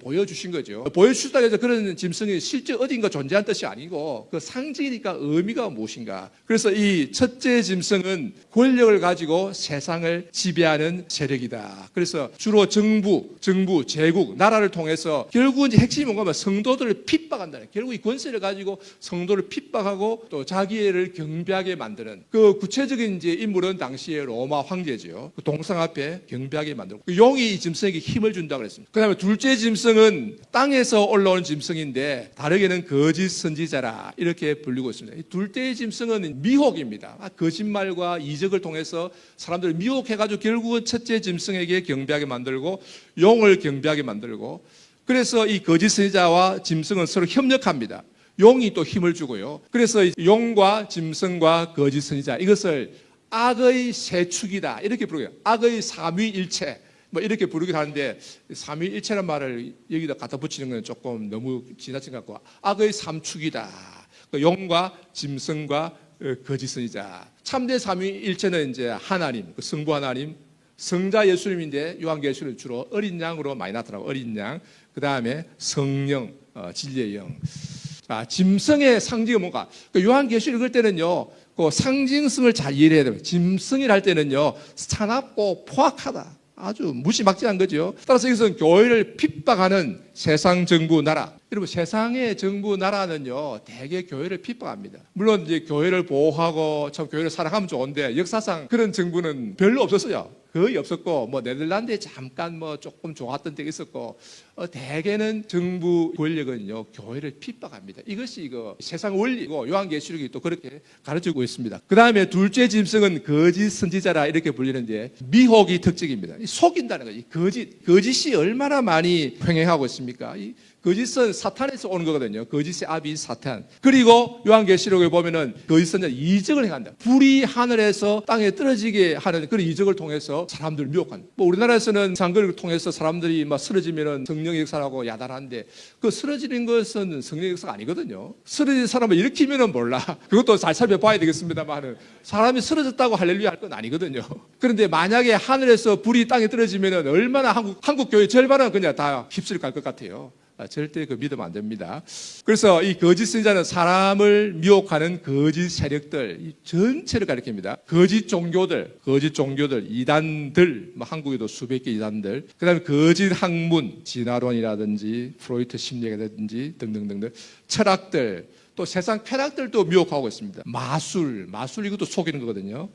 보여주신 거죠. 보여주셨다고 해서 그런 짐승이 실제 어딘가 존재한 뜻이 아니고 그 상징이니까 의미가 무엇인가. 그래서 이 첫째 짐승은 권력을 가지고 세상을 지배하는 세력이다. 그래서 주로 정부, 제국, 나라를 통해서 결국은 이제 핵심이 뭔가 하면 성도들을 핍박한다는, 결국 이 권세를 가지고 성도를 핍박하고 또 자기를 경배하게 만드는 그 구체적인 이제 인물은 당시에 로마 황제죠. 그 동상 앞에 경배하게 만들고 그 용이 이 짐승에게 힘을 준다고 그랬습니다. 그다음에 둘째 짐승은 땅에서 올라오는 짐승인데 다르게는 거짓 선지자라 이렇게 불리고 있습니다. 이 둘째 짐승은 미혹입니다. 거짓말과 이적을 통해서 사람들을 미혹해가지고 결국은 첫째 짐승에게 경배하게 만들고 용을 경배하게 만들고, 그래서 이 거짓 선지자와 짐승은 서로 협력합니다. 용이 또 힘을 주고요. 그래서 용과 짐승과 거짓 선지자 이것을 악의 세 축이다 이렇게 부르고요. 악의 삼위일체 뭐 이렇게 부르기도 하는데 삼위일체란 말을 여기다 갖다 붙이는 건 조금 너무 지나친 것 같고 악의 삼축이다. 용과 짐승과 거짓 선지자. 참된 삼위일체는 이제 하나님, 성부 하나님, 성자 예수님인데 요한계시록은 주로 어린 양으로 많이 나타나고 어린 양. 그 다음에 성령, 진리의 영. 자, 짐승의 상징은 뭔가? 요한계시록 읽을 때는요, 그 상징성을 잘 이해해야 돼요. 짐승이라 할 때는요, 사납고 포악하다. 아주 무시막지한 거죠. 따라서 이것은 교회를 핍박하는 세상 정부 나라. 여러분, 세상의 정부 나라는요, 대개 교회를 핍박합니다. 물론 이제 교회를 보호하고 참 교회를 사랑하면 좋은데 역사상 그런 정부는 별로 없었어요. 거의 없었고, 뭐 네덜란드에 잠깐 뭐 조금 좋았던 때가 있었고, 대개는 정부 권력은요 교회를 핍박합니다. 이것이 세상 원리고 요한계시록이 또 그렇게 가르치고 있습니다. 그 다음에 둘째 짐승은 거짓 선지자라 이렇게 불리는데 미혹이 특징입니다. 속인다는 거죠. 거짓이 얼마나 많이 횡행하고 있습니까? 이 거짓은 사탄에서 오는 거거든요. 거짓의 아비 사탄. 그리고 요한계시록에 보면은 거짓 선지자 이적을 행한다. 불이 하늘에서 땅에 떨어지게 하는 그런 이적을 통해서 사람들을 미혹한다. 뭐 우리나라에서는 장거리를 통해서 사람들이 막 쓰러지면은 성령의 역사라고 야단하는데 그 쓰러지는 것은 성령의 역사가 아니거든요. 쓰러진 사람을 일으키면은 몰라. 그것도 잘 살펴봐야 되겠습니다만 사람이 쓰러졌다고 할렐루야 할 건 아니거든요. 그런데 만약에 하늘에서 불이 땅에 떨어지면은 얼마나 한국 교회 절반은 그냥 다 휩쓸려 갈 것 같아요. 절대 믿으면 안 됩니다. 그래서 이 거짓 선지자는 사람을 미혹하는 거짓 세력들 이 전체를 가리킵니다. 거짓 종교들, 이단들, 한국에도 수백 개 이단들, 그다음에 거짓 학문, 진화론이라든지 프로이트 심리학이라든지 등등등등 철학들, 또 세상 쾌락들도 미혹하고 있습니다. 마술 이것도 속이는 거거든요.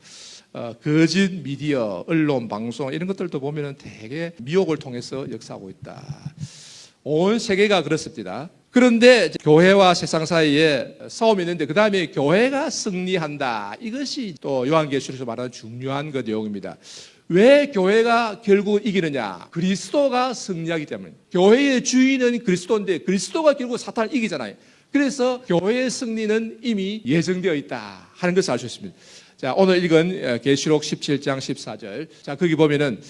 거짓 미디어, 언론, 방송 이런 것들도 보면은 되게 미혹을 통해서 역사하고 있다. 온 세계가 그렇습니다. 그런데 교회와 세상 사이에 싸움이 있는데 그 다음에 교회가 승리한다. 이것이 또 요한계시록에서 말하는 중요한 그 내용입니다. 왜 교회가 결국 이기느냐? 그리스도가 승리하기 때문에. 교회의 주인은 그리스도인데 그리스도가 결국 사탄을 이기잖아요. 그래서 교회의 승리는 이미 예정되어 있다 하는 것을 알 수 있습니다. 자, 오늘 읽은 계시록 17장 14절. 자, 거기 보면은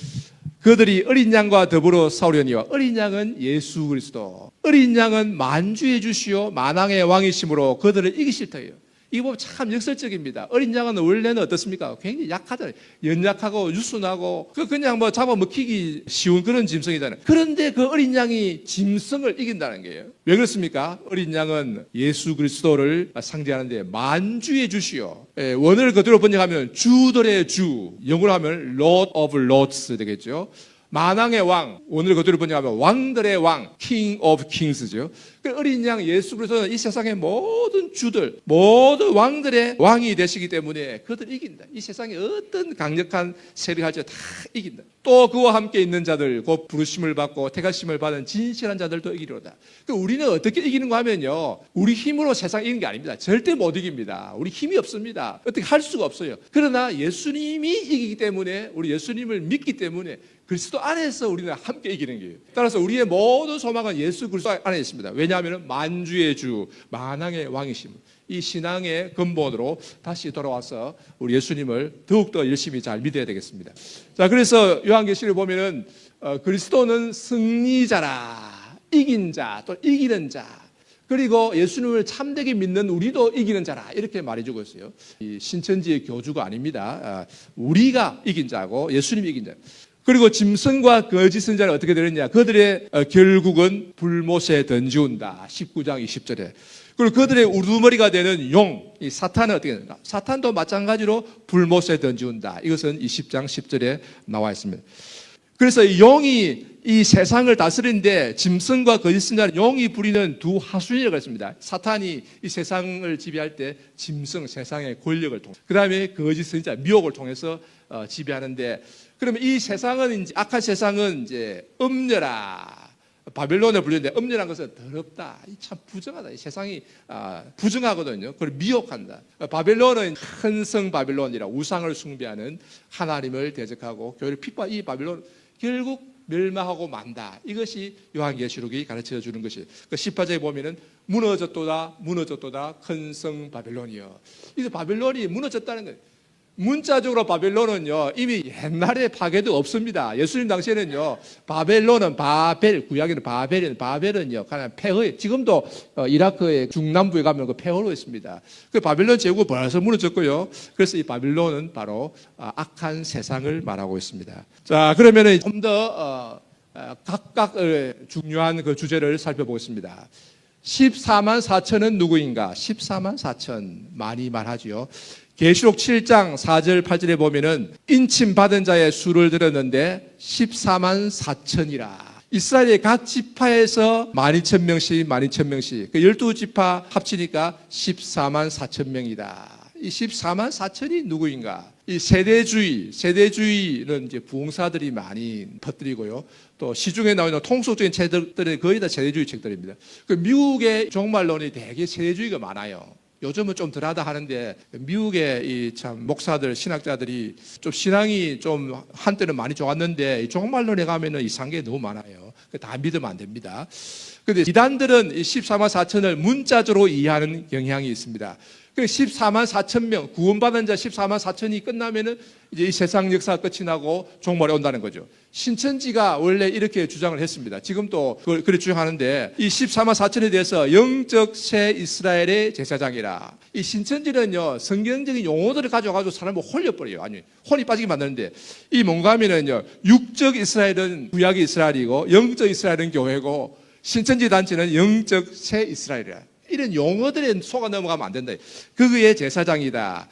그들이 어린 양과 더불어 싸우려니와 어린 양은 예수 그리스도. 어린 양은 만주의 주시오 만왕의 왕이심으로 그들을 이기실 터예요. 이거 보면 참 역설적입니다. 어린 양은 원래는 어떻습니까? 굉장히 약하잖아요. 연약하고 유순하고 그냥 뭐 잡아먹히기 쉬운 그런 짐승이잖아요. 그런데 그 어린 양이 짐승을 이긴다는 거예요. 왜 그렇습니까? 어린 양은 예수 그리스도를 상징하는데 만주의 주시오. 원어를 그대로 번역하면 주들의 주, 영어로 하면 Lord of Lords 되겠죠. 만왕의 왕, 오늘 그대로 번역하면 왕들의 왕, King of Kings죠. 그 어린 양 예수 그리스도는 이 세상의 모든 주들, 모든 왕들의 왕이 되시기 때문에 그들 이긴다. 이 세상에 어떤 강력한 세력이 할지 다 이긴다. 또 그와 함께 있는 자들, 곧 부르심을 받고 택하심을 받은 진실한 자들도 이기리로다. 우리는 어떻게 이기는가 하면요, 우리 힘으로 세상 이기는 게 아닙니다. 절대 못 이깁니다. 우리 힘이 없습니다. 어떻게 할 수가 없어요. 그러나 예수님이 이기기 때문에, 우리 예수님을 믿기 때문에 그리스도 안에서 우리는 함께 이기는 거예요. 따라서 우리의 모든 소망은 예수 그리스도 안에 있습니다. 왜냐하면 만주의 주, 만왕의 왕이심. 이 신앙의 근본으로 다시 돌아와서 우리 예수님을 더욱더 열심히 잘 믿어야 되겠습니다. 자, 그래서 요한계시를 보면은 그리스도는 승리자라, 이긴 자, 또 이기는 자. 그리고 예수님을 참되게 믿는 우리도 이기는 자라 이렇게 말해주고 있어요. 이 신천지의 교주가 아닙니다. 우리가 이긴 자고 예수님이 이긴 자. 그리고 짐승과 거짓 선지자는 어떻게 되느냐? 그들의 결국은 불못에 던지운다. 19장 20절에. 그리고 그들의 우두머리가 되는 용, 이 사탄은 어떻게 되느냐? 사탄도 마찬가지로 불못에 던지운다. 이것은 20장 10절에 나와 있습니다. 그래서 이 용이 이 세상을 다스리는데 짐승과 거짓 선지자는 용이 부리는 두 하수인이라고 했습니다. 사탄이 이 세상을 지배할 때 짐승, 세상의 권력을 통해, 그 다음에 거짓 선지자, 미혹을 통해서 지배하는데, 그러면 이 세상은 이제 악한 세상은 이제 음녀라, 바벨론에 불리는데 음녀란 것은 더럽다. 참 부정하다. 이 세상이 부정하거든요. 그걸 미혹한다. 바벨론은 큰 성 바벨론이라 우상을 숭배하는 하나님을 대적하고 교회를 핍박. 이 바벨론 결국 멸망하고 만다. 이것이 요한계시록이 가르쳐 주는 것이. 그 18절에 보면은 무너졌도다, 무너졌도다, 큰 성 바벨론이요. 이제 바벨론이 무너졌다는 거예요. 문자적으로 바벨론은요, 이미 옛날에 파괴도 없습니다. 예수님 당시에는요, 바벨론은 바벨, 구약에는 바벨은요, 그냥 폐허에, 지금도 이라크의 중남부에 가면 그 폐허로 있습니다. 그 바벨론 제국은 벌써 무너졌고요. 그래서 이 바벨론은 바로 악한 세상을 말하고 있습니다. 자, 그러면은 좀 더 각각 중요한 그 주제를 살펴보겠습니다. 14만 4천은 누구인가? 14만 4천 많이 말하지요. 계시록 7장 4절 8절에 보면은 인침받은 자의 수를 들었는데 14만 4천이라. 이스라엘의 각 지파에서 12,000명씩 그 12지파 합치니까 14만 4천 명이다. 이 14만 4천이 누구인가? 이 세대주의는 이제 부흥사들이 많이 퍼뜨리고요. 또 시중에 나오는 통속적인 책들은 거의 다 세대주의 책들입니다. 그 미국의 종말론이 되게 세대주의가 많아요. 요즘은 좀 덜하다 하는데 미국의 이 참 목사들, 신학자들이 좀 신앙이 좀 한때는 많이 좋았는데 종말론에 가면은 이상한 게 너무 많아요. 다 믿으면 안 됩니다. 그런데 이단들은 이 14만 4천을 문자적으로 이해하는 경향이 있습니다. 14만 4천 명, 구원받은 자 14만 4천이 끝나면은 이제 이 세상 역사가 끝이 나고 종말에 온다는 거죠. 신천지가 원래 이렇게 주장을 했습니다. 지금도 그렇게 주장하는데 이 14만 4천에 대해서 영적 새 이스라엘의 제사장이라. 이 신천지는요, 성경적인 용어들을 가져가지고 사람을 홀려버려요. 아니, 혼이 빠지게 만드는데 이 뭔가 하면은요, 육적 이스라엘은 구약의 이스라엘이고 영적 이스라엘은 교회고 신천지 단체는 영적 새 이스라엘이라. 이런 용어들에 속아 넘어가면 안 된다. 그의 제사장이다.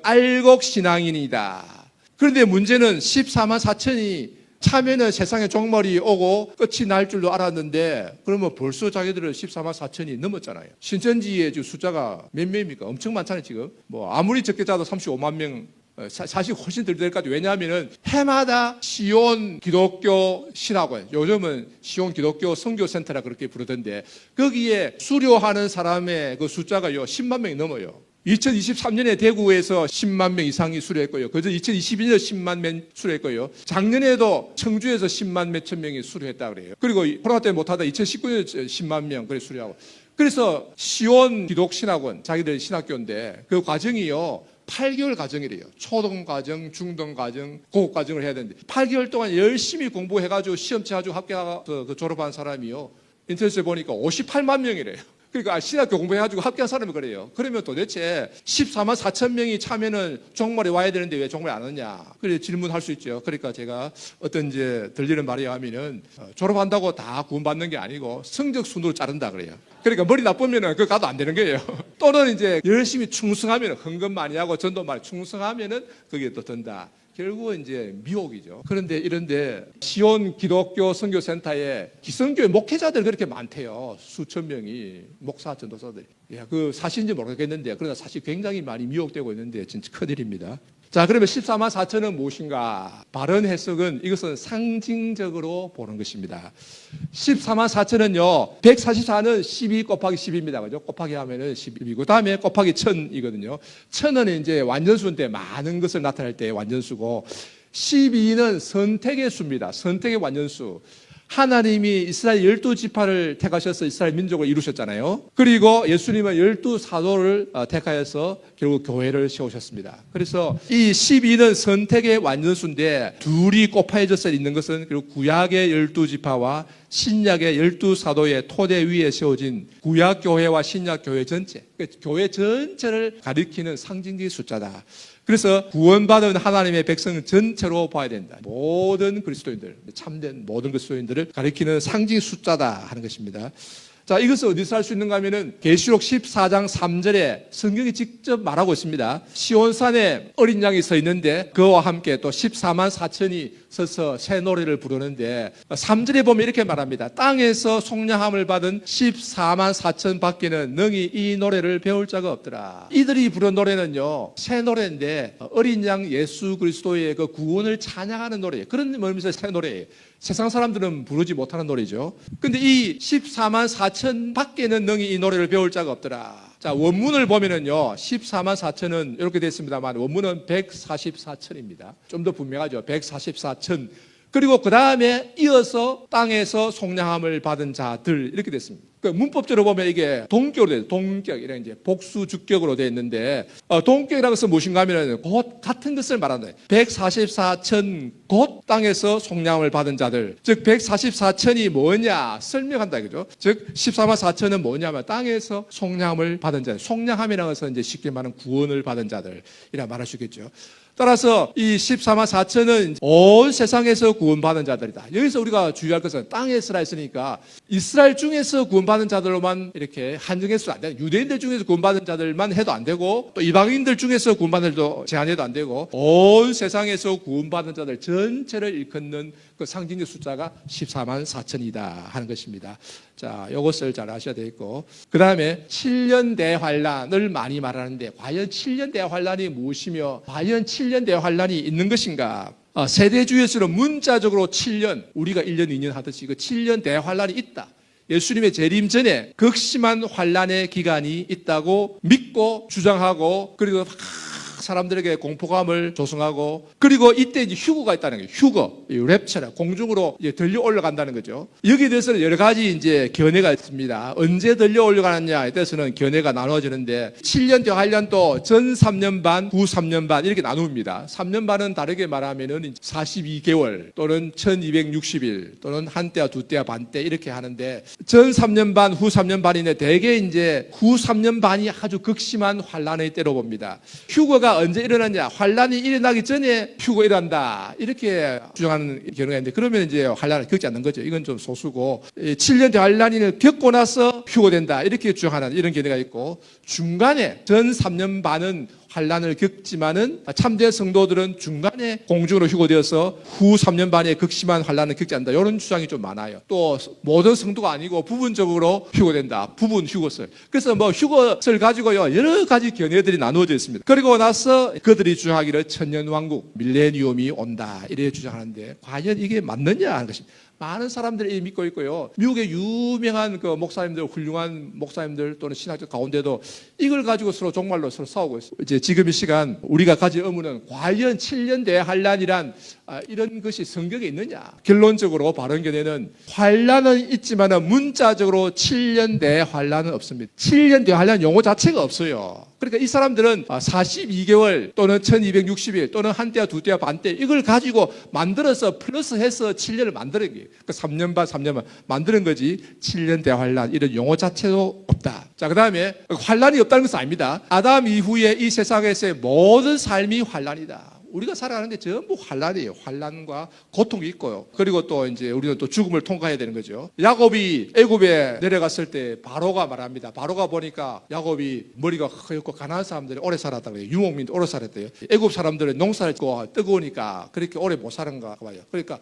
알곡 신앙인이다. 그런데 문제는 14만 4천이 차면은 세상에 종말이 오고 끝이 날 줄로 알았는데 그러면 벌써 자기들은 14만 4천이 넘었잖아요. 신천지의 지금 숫자가 몇 명입니까? 엄청 많잖아요, 지금. 뭐 아무리 적게 짜도 35만 명 사실 훨씬 덜 될 것 같아요. 왜냐하면 해마다 시온 기독교 신학원, 요즘은 시온 기독교 선교센터라 그렇게 부르던데 거기에 수료하는 사람의 그 숫자가요 10만 명이 넘어요. 2023년에 대구에서 10만 명 이상이 수료했고요. 그저 2022년에 10만 명 수료했고요. 작년에도 청주에서 10만 몇천 명이 수료했다 그래요. 그리고 코로나 때문에 못하다 2019년에 10만 명 그래 수료하고. 그래서 시온 기독신학원 자기들 신학교인데 그 과정이요 8개월 과정이래요. 초등 과정, 중등 과정, 고급 과정을 해야 되는데 8개월 동안 열심히 공부해가지고 시험 쳐가지고 합격해서 그 졸업한 사람이요. 인터넷에 보니까 58만 명이래요. 그러니까 신학교 공부해가지고 합격한 사람이 그래요. 그러면 도대체 14만 4천 명이 차면은 종말에 와야 되는데 왜 종말에 안 오냐? 그래 질문할 수 있죠. 그러니까 제가 어떤 이제 들리는 말이 하면은 졸업한다고 다 구원받는 게 아니고 성적 순으로 자른다 그래요. 그러니까 머리 나쁘면은 그거 가도 안 되는 거예요. 또는 이제 열심히 충성하면 헌금 많이 하고 전도 많이 충성하면은 그게 또 된다. 결국은 이제 미혹이죠. 그런데 이런데 시온 기독교 선교센터에 기성교회 목회자들 그렇게 많대요. 수천 명이 목사 전도사들이. 그 사실인지 모르겠는데 그러나 사실 굉장히 많이 미혹되고 있는데 진짜 큰일입니다. 자, 그러면 14만 4천은 무엇인가? 바른 해석은 이것은 상징적으로 보는 것입니다. 14만 4천은요, 144는 12 곱하기 10입니다. 그죠? 곱하기 하면은 12이고, 다음에 곱하기 1000이거든요. 1000은 이제 완전수인데 많은 것을 나타낼 때 완전수고, 12는 선택의 수입니다. 선택의 완전수. 하나님이 이스라엘 12지파를 택하셔서 이스라엘 민족을 이루셨잖아요. 그리고 예수님은 12사도를 택하여서 결국 교회를 세우셨습니다. 그래서 이 12는 선택의 완전수인데 둘이 곱해져서 있는 것은 그리고 구약의 12지파와 신약의 12사도의 토대 위에 세워진 구약교회와 신약교회 전체, 교회 전체를 가리키는 상징적인 숫자다. 그래서 구원받은 하나님의 백성 전체로 봐야 된다. 모든 그리스도인들, 참된 모든 그리스도인들을 가리키는 상징 숫자다 하는 것입니다. 자, 이것을 어디서 할 수 있는가 하면은 계시록 14장 3절에 성경이 직접 말하고 있습니다. 시온산에 어린 양이 서 있는데 그와 함께 또 14만 4천이 서서 새 노래를 부르는데 3절에 보면 이렇게 말합니다. 땅에서 속량함을 받은 14만 4천 밖에는 능히 이 노래를 배울 자가 없더라. 이들이 부른 노래는요, 새 노래인데 어린 양 예수 그리스도의 그 구원을 찬양하는 노래예요. 그런 의미에서 새 노래예요. 세상 사람들은 부르지 못하는 노래죠. 근데 이 14만 4천 밖에는 능히 이 노래를 배울 자가 없더라. 자, 원문을 보면은요, 14만 4천은 이렇게 됐습니다만, 원문은 144천입니다. 좀 더 분명하죠. 144천. 그리고 그 다음에 이어서 땅에서 속량함을 받은 자들, 이렇게 됐습니다. 그 문법적으로 보면 이게 동격으로 돼요. 동격, 이런 이제 복수 주격으로 되어 있는데, 동격이라고 해서 무엇인가 하면 곧 같은 것을 말하는 144천 곧 땅에서 속량함을 받은 자들. 즉, 144천이 뭐냐? 설명한다, 이거죠. 즉, 14만 4천은 뭐냐면 땅에서 속량함을 받은 자들. 속량함이라고 해서 이제 쉽게 말하는 구원을 받은 자들이라 말할 수 있겠죠. 따라서 이 14만 4천은 온 세상에서 구원받은 자들이다. 여기서 우리가 주의할 것은 땅에서라 했으니까 이스라엘 중에서 구원받은 자들로만 이렇게 한정해서 안 되고, 유대인들 중에서 구원받은 자들만 해도 안 되고, 또 이방인들 중에서 구원받은 자들도 제한해도 안 되고, 온 세상에서 구원받은 자들 전체를 일컫는 그 상징적 숫자가 14만 4천이다 하는 것입니다. 자, 이것을 잘 아셔야 되겠고, 그 다음에 7년 대환란을 많이 말하는데 과연 7년 대환란이 무엇이며 과연 7년 대환란이 있는 것인가? 세대주의에서는 문자적으로 7년, 우리가 1년, 2년 하듯이 그 7년 대환란이 있다. 예수님의 재림 전에 극심한 환란의 기간이 있다고 믿고 주장하고, 그리고 사람들에게 공포감을 조성하고, 그리고 이때 이제 휴거가 있다는 거예요. 휴거, 랩처라 공중으로 이제 들려 올라간다는 거죠. 여기에 대해서는 여러 가지 이제 견해가 있습니다. 언제 들려 올라가느냐에 대해서는 견해가 나눠지는데 7년 대환란도 전 3년 반, 후 3년 반 이렇게 나눕니다. 3년 반은 다르게 말하면은 42개월 또는 1260일 또는 한때와 두때와 반때 이렇게 하는데, 전 3년 반, 후 3년 반인데 대개 이제 후 3년 반이 아주 극심한 환란의 때로 봅니다. 휴거가 언제 일어나냐? 환란이 일어나기 전에 휴거 일어난다. 이렇게 주장하는 경우가 있는데, 그러면 이제 환란을 겪지 않는 거죠. 이건 좀 소수고, 7년 대환란을 겪고 나서 휴거된다. 이렇게 주장하는 이런 견해가 있고, 중간에 전 3년 반은 환란을 겪지만은 참된 성도들은 중간에 공중으로 휴거되어서 후 3년 반에 극심한 환란을 겪지 않는다. 이런 주장이 좀 많아요. 또 모든 성도가 아니고 부분적으로 휴거된다. 부분 휴거설. 그래서 뭐 휴거설 가지고요 여러 가지 견해들이 나누어져 있습니다. 그리고 나서 그들이 주장하기를 천년왕국 밀레니엄이 온다 이래 주장하는데 과연 이게 맞느냐 하는 것입니다. 많은 사람들이 믿고 있고요. 미국의 유명한 그 목사님들, 훌륭한 목사님들 또는 신학자 가운데도 이걸 가지고 서로 종말로 서로 싸우고 있어요. 이제 지금 이 시간 우리가 가질 의문은 과연 7년 대환란이란 이런 것이 성경에 있느냐? 결론적으로 바른 견해는 환란은 있지만 문자적으로 7년 대환란은 없습니다. 7년 대환란 용어 자체가 없어요. 그러니까 이 사람들은 42개월 또는 1260일 또는 한 때와 두 때와 반 때 이걸 가지고 만들어서 플러스해서 7년을 만드는 거예요. 그러니까 3년 반, 3년 반 만드는 거지 7년 대환란 이런 용어 자체도 없다. 자, 그 다음에 환란이 없다는 것은 아닙니다. 아담 이후에 이 세상에서의 모든 삶이 환란이다. 우리가 살아가는 게 전부 환란이에요. 환란과 고통이 있고요. 그리고 또 이제 우리는 또 죽음을 통과해야 되는 거죠. 야곱이 애굽에 내려갔을 때 바로가 말합니다. 바로가 보니까 야곱이 머리가 허옇고 가난한 사람들이 오래 살았다고 해요. 유목민도 오래 살았대요. 애굽 사람들은 농사를 짓고 뜨거우니까 그렇게 오래 못 사는가 봐요. 그러니까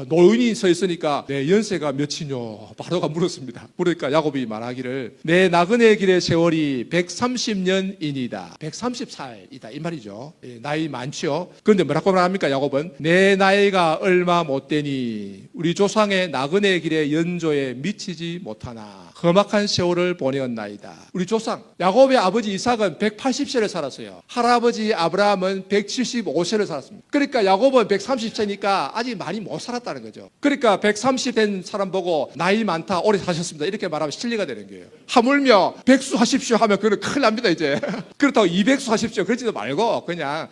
노인이 서 있으니까 내 연세가 몇이뇨? 바로가 물었습니다. 그러니까 야곱이 말하기를 내 나그네 길의 세월이 130년이니다. 130살이다 이 말이죠. 나이 많죠. 그런데 뭐라고 말합니까? 야곱은 내 나이가 얼마 못 되니 우리 조상의 나그네 길의 연조에 미치지 못하나 험악한 세월을 보내었나이다. 우리 조상 야곱의 아버지 이삭은 180세를 살았어요. 할아버지 아브라함은 175세를 살았습니다. 그러니까 야곱은 130세니까 아직 많이 못 살았다는 거죠. 그러니까 130 된 사람 보고 나이 많다 오래 사셨습니다 이렇게 말하면 실례가 되는 거예요. 하물며 백수하십시오 하면 그건 큰일 납니다 이제. 그렇다고 200수 하십시오 그러지도 말고 그냥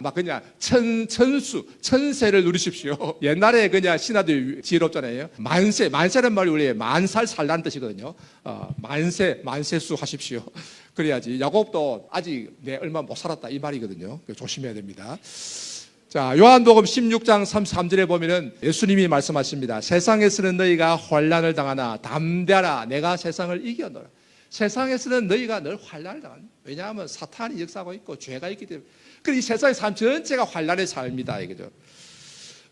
천세를 누리십시오. 옛날에 그냥 신하들 지혜롭잖아요. 만세는 말이 우리 만살 살라는 뜻이거든요. 만세수 하십시오. 그래야지. 야곱도 아직 내 얼마 못 살았다 이 말이거든요. 조심해야 됩니다. 자, 요한복음 16장 33절에 보면은 예수님이 말씀하십니다. 세상에서는 너희가 환난을 당하나 담대하라 내가 세상을 이겨노라. 세상에서는 너희가 늘 환난을 당한다. 왜냐하면 사탄이 역사하고 있고 죄가 있기 때문에. 그래서 이 세상의 삶 전체가 환난의 삶이다 이거죠.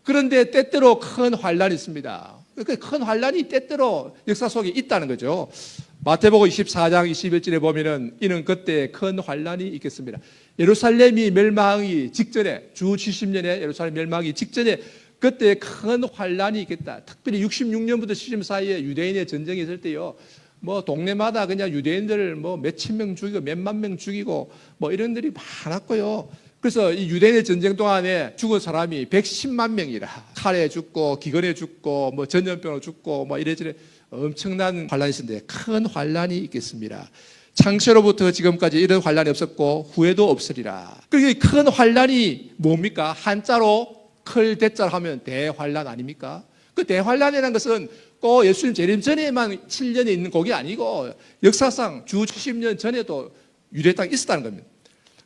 그런데 때때로 큰 환난이 있습니다. 그 큰 환난이 때때로 역사 속에 있다는 거죠. 마태복음 24장 21절에 보면은 이는 그때 큰 환난이 있겠습니다. 예루살렘이 멸망하기 직전에 주 70년에 예루살렘 멸망하기 직전에 그때 큰 환난이 있겠다. 특별히 66년부터 70년 사이에 유대인의 전쟁이 있을 때요. 뭐 동네마다 그냥 유대인들을 뭐 몇천 명 죽이고 몇만 명 죽이고 뭐 이런 들이 많았고요. 그래서 이 유대인의 전쟁 동안에 죽은 사람이 110만 명이라. 칼에 죽고 기근에 죽고 뭐 전염병으로 죽고 뭐 이래저래 엄청난 환란이 있었는데 큰 환란이 있겠습니다. 창세로부터 지금까지 이런 환란이 없었고 후에도 없으리라. 그러니까 큰 환란이 뭡니까? 한자로 클 대자로 하면 대환란 아닙니까? 그 대환란이라는 것은 꼭 예수님 재림 전에만 7년에 있는 곡이 아니고 역사상 주 70년 전에도 유대 땅에 있었다는 겁니다.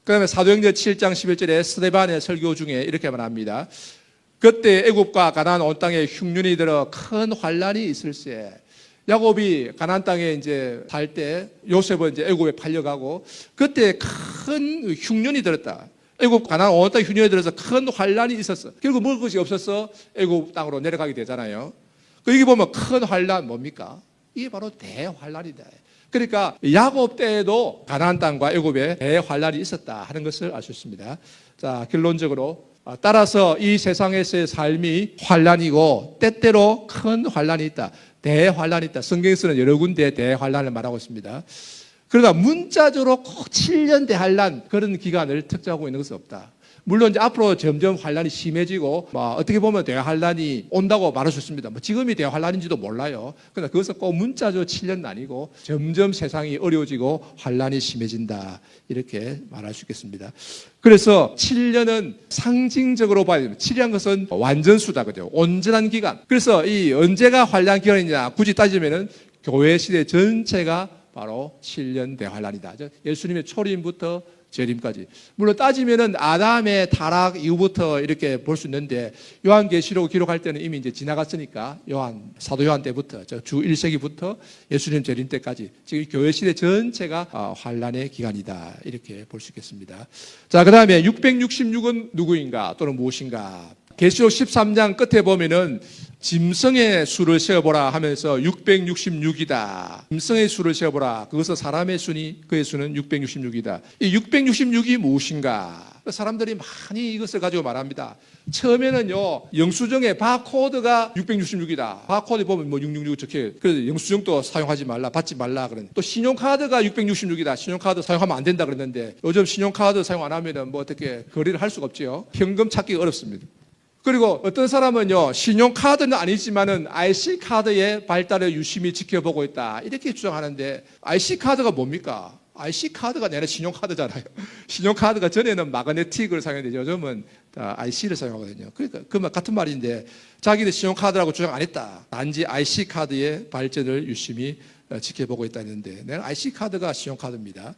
그 다음에 사도행전 7장 11절에 스데반의 설교 중에 이렇게 말합니다. 그때 애굽과 가나안 온 땅에 흉년이 들어 큰 환란이 있을세. 야곱이 가나안 땅에 이제 살 때 요셉은 이제 애굽에 팔려가고 그때 큰 흉년이 들었다. 애굽 가나안 온 땅에 흉년이 들어서 큰 환란이 있었어. 결국 먹을 것이 없어서 애굽 땅으로 내려가게 되잖아요. 여기 보면 큰 환란 뭡니까? 이게 바로 대환란이다. 그러니까 야곱 때에도 가나안 땅과 애굽에 대환란이 있었다 하는 것을 알 수 있습니다. 자, 결론적으로 따라서 이 세상에서의 삶이 환란이고 때때로 큰 환란이 있다. 대환란이 있다. 성경에서는 여러 군데 대환란을 말하고 있습니다. 그러나 문자적으로 꼭 7년 대환란 그런 기간을 특정하고 있는 것은 없다. 물론 이제 앞으로 점점 환란이 심해지고 어떻게 보면 대환란이 온다고 말할 수 있습니다. 지금이 대환란인지도 몰라요. 그러나 그것은 꼭 문자적으로 7년은 아니고 점점 세상이 어려워지고 환란이 심해진다 이렇게 말할 수 있겠습니다. 그래서 7년은 상징적으로 봐야 됩니다. 7이라는 것은 완전수다 그죠? 온전한 기간. 그래서 이 언제가 환란 기간이냐 굳이 따지면은 교회 시대 전체가 바로 7년 대환란이다. 예수님의 초림부터 재림까지. 물론 따지면은 아담의 타락 이후부터 이렇게 볼 수 있는데 요한계시록 기록할 때는 이미 이제 지나갔으니까 사도 요한 때부터 주 1세기부터 예수님 재림 때까지 지금 교회 시대 전체가 환란의 기간이다. 이렇게 볼 수 있겠습니다. 자, 그다음에 666은 누구인가 또는 무엇인가? 계시록 13장 끝에 보면은 짐승의 수를 세어보라 하면서 666이다. 짐승의 수를 세어보라. 그것은 사람의 수니 그의 수는 666이다. 이 666이 무엇인가? 사람들이 많이 이것을 가지고 말합니다. 처음에는요, 영수증의 바코드가 666이다. 바코드 보면 뭐 666 적혀. 그래서 영수증도 사용하지 말라, 받지 말라 그러는. 또 신용카드가 666이다. 신용카드 사용하면 안 된다 그랬는데 요즘 신용카드 사용 안 하면은 뭐 어떻게 거래를 할 수가 없지요. 현금 찾기가 어렵습니다. 그리고 어떤 사람은요, 신용카드는 아니지만은 IC카드의 발달을 유심히 지켜보고 있다. 이렇게 주장하는데, IC카드가 뭡니까? IC카드가 내가 신용카드잖아요. 신용카드가 전에는 마그네틱을 사용했는데 요즘은 IC를 사용하거든요. 그러니까 그 같은 말인데, 자기는 신용카드라고 주장 안 했다. 단지 IC카드의 발전을 유심히 지켜보고 있다 했는데, 내가 IC카드가 신용카드입니다.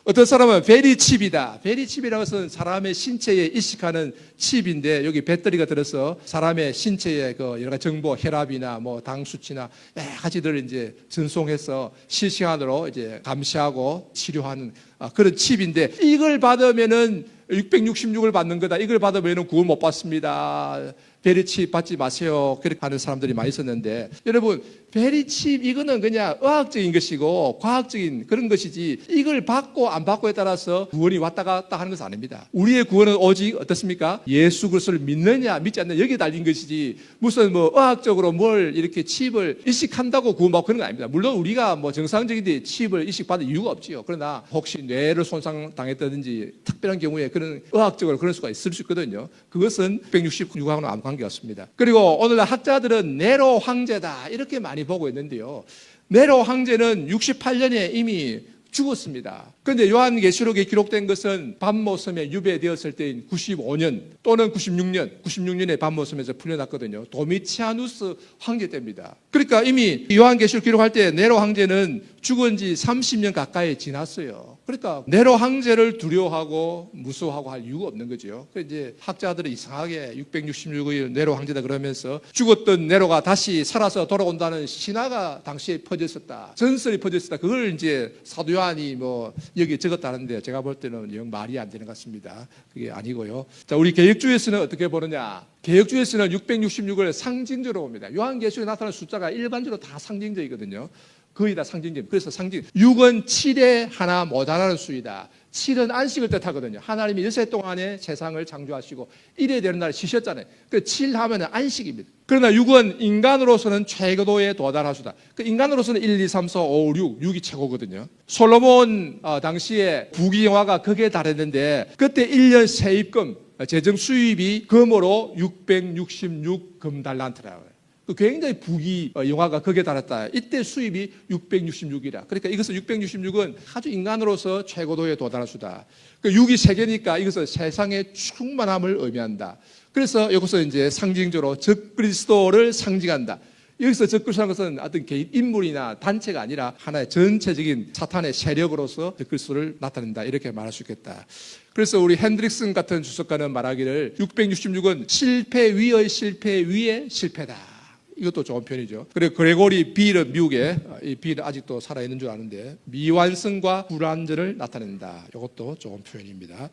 어떤 사람은 베리칩이다. 베리칩이라고 해서 사람의 신체에 이식하는 칩인데 여기 배터리가 들어서 사람의 신체의 그 여러 가지 정보, 혈압이나 뭐 당 수치나 여러 가지들을 이제 전송해서 실시간으로 이제 감시하고 치료하는 그런 칩인데 이걸 받으면은 666을 받는 거다. 이걸 받으면은 구원 못 받습니다. 베리칩 받지 마세요. 그렇게 하는 사람들이 많이 있었는데 여러분 베리칩 이거는 그냥 의학적인 것이고 과학적인 그런 것이지 이걸 받고 안 받고에 따라서 구원이 왔다 갔다 하는 것은 아닙니다. 우리의 구원은 오직 어떻습니까? 예수 그리스도를 믿느냐 믿지 않느냐 여기에 달린 것이지 무슨 뭐 의학적으로 뭘 이렇게 칩을 이식한다고 구원받고 그런 건 아닙니다. 물론 우리가 뭐 정상적인데 칩을 이식받을 이유가 없지요. 그러나 혹시 뇌를 손상당했다든지 특별한 경우에 그런 의학적으로 그럴 수가 있을 수 있거든요. 그것은 166하고는 아무 관계가 없습니다. 그리고 오늘날 학자들은 네로 황제다 이렇게 많이 보고 있는데요. 네로 황제는 68년에 이미 죽었습니다. 그런데 요한계시록에 기록된 것은 밤모섬에 유배되었을 때인 95년 또는 96년에 밤모섬에서 풀려났거든요. 도미치아누스 황제 때입니다. 그러니까 이미 요한계시록 기록할 때 네로 황제는 죽은 지 30년 가까이 지났어요. 그러니까 네로 황제를 두려워하고 무서워하고 할 이유가 없는 거죠. 그래서 이제 학자들은 이상하게 666의 네로 황제다 그러면서 죽었던 네로가 다시 살아서 돌아온다는 신화가 당시에 퍼졌었다. 전설이 퍼졌었다. 그걸 이제 사도 요한이 뭐 여기 적었다는데 제가 볼 때는 영 말이 안 되는 것 같습니다. 그게 아니고요. 자, 우리 개혁주의에서는 어떻게 보느냐? 개혁주의에서는 666을 상징적으로 봅니다. 요한계시록에 나타나는 숫자가 일반적으로 다 상징적이거든요. 거의 다 상징적. 그래서 6은 7에 하나 모자라는 수이다. 7은 안식을 뜻하거든요. 하나님이 여세 동안에 세상을 창조하시고 1에 되는 날에 쉬셨잖아요. 그 7 하면 안식입니다. 그러나 6은 인간으로서는 최고도에 도달할 수다. 그 인간으로서는 1, 2, 3, 4, 5, 6, 6이 최고거든요. 솔로몬 당시에 부귀영화가 극에 달했는데 그때 1년 세입금, 재정 수입이 금으로 666 금달란트라고요. 굉장히 부귀영화가 극에 달했다. 이때 수입이 666이라. 그러니까 이것은 666은 아주 인간으로서 최고도에 도달할 수다. 6이 세 개니까 이것은 세상의 충만함을 의미한다. 그래서 이것은 이제 상징적으로 적그리스도를 상징한다. 여기서 적그리스도라는 것은 어떤 개인 인물이나 단체가 아니라 하나의 전체적인 사탄의 세력으로서 적그리스도를 나타낸다. 이렇게 말할 수 있겠다. 그래서 우리 핸드릭슨 같은 주석가는 말하기를 666은 실패 위의 실패 위의 실패다. 이것도 좋은 표현이죠. 그리고 그레고리 비르 미국에 이 비르 아직도 살아있는 줄 아는데 미완성과 불완전을 나타낸다. 이것도 좋은 표현입니다.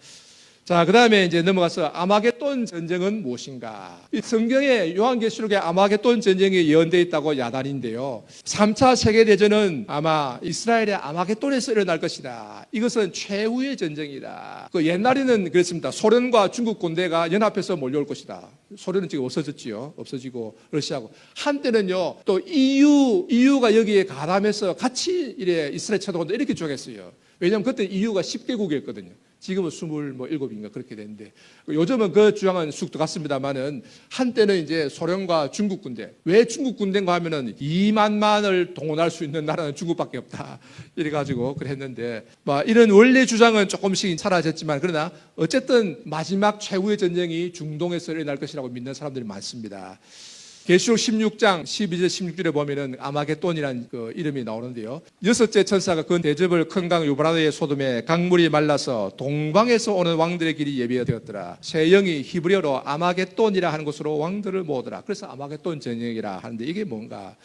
자, 그 다음에 이제 넘어가서 아마겟돈 전쟁은 무엇인가? 이 성경에 요한계시록에 아마겟돈 전쟁이 예언되어 있다고 야단인데요. 3차 세계대전은 아마 이스라엘의 아마겟돈에서 일어날 것이다. 이것은 최후의 전쟁이다. 그 옛날에는 그랬습니다. 소련과 중국 군대가 연합해서 몰려올 것이다. 소련은 지금 없어졌지요. 없어지고 러시아고. 한때는요, 또 EU가 여기에 가담해서 같이 이래 이스라엘 쳐들어온다. 이렇게 주장했어요. 왜냐하면 그때 EU가 10개국이었거든요. 지금은 27인가 그렇게 되는데 요즘은 그 주장은 쑥 들어갔습니다만은 한때는 이제 소련과 중국 군대. 왜 중국 군대인가 하면은 2만만을 동원할 수 있는 나라는 중국밖에 없다. 이래가지고 그랬는데 이런 원래 주장은 조금씩 사라졌지만 그러나 어쨌든 마지막 최후의 전쟁이 중동에서 일어날 것이라고 믿는 사람들이 많습니다. 계시록 16장 12절 16절에 보면은 아마겟돈이라는 그 이름이 나오는데요. 여섯째 천사가 그 대접을 큰 강 유브라데의 소돔에 강물이 말라서 동방에서 오는 왕들의 길이 예비되었더라. 새 영이 히브리어로 아마겟돈이라 하는 곳으로 왕들을 모으더라. 그래서 아마겟돈 전쟁이라 하는데 이게 뭔가?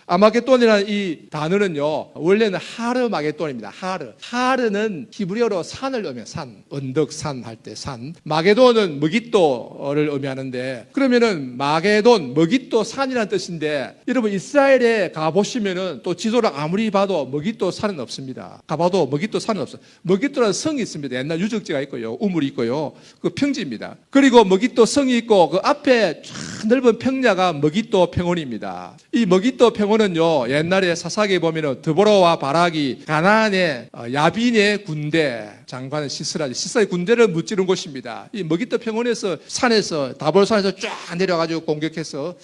아마겟돈이라는 이 단어는요, 원래는 하르마겟돈입니다. 하르는 히브리어로 산을 의미해요. 산, 언덕, 산 할 때 산. 마게돈은 머깃도를 의미하는데, 그러면은 마게돈, 머깃도 산이라는 뜻인데, 여러분 이스라엘에 가보시면은 또 지도를 아무리 봐도 머깃도 산은 없습니다. 가봐도 머깃도 산은 없어요. 머깃도라는 성이 있습니다. 옛날 유적지가 있고요, 우물이 있고요, 그 평지입니다. 그리고 머깃도 성이 있고 그 앞에 쫙 넓은 평야가 머깃도 평원입니다. 이 머깃도 평원은요, 옛날에 사사기에 보면은 드보라와 바락이 가나안의 야빈의 군대 장관 시스라의 군대를 무찌른 곳입니다. 이 머깃도 평원에서 산에서 다볼산에서 쫙 내려가지고 공격해서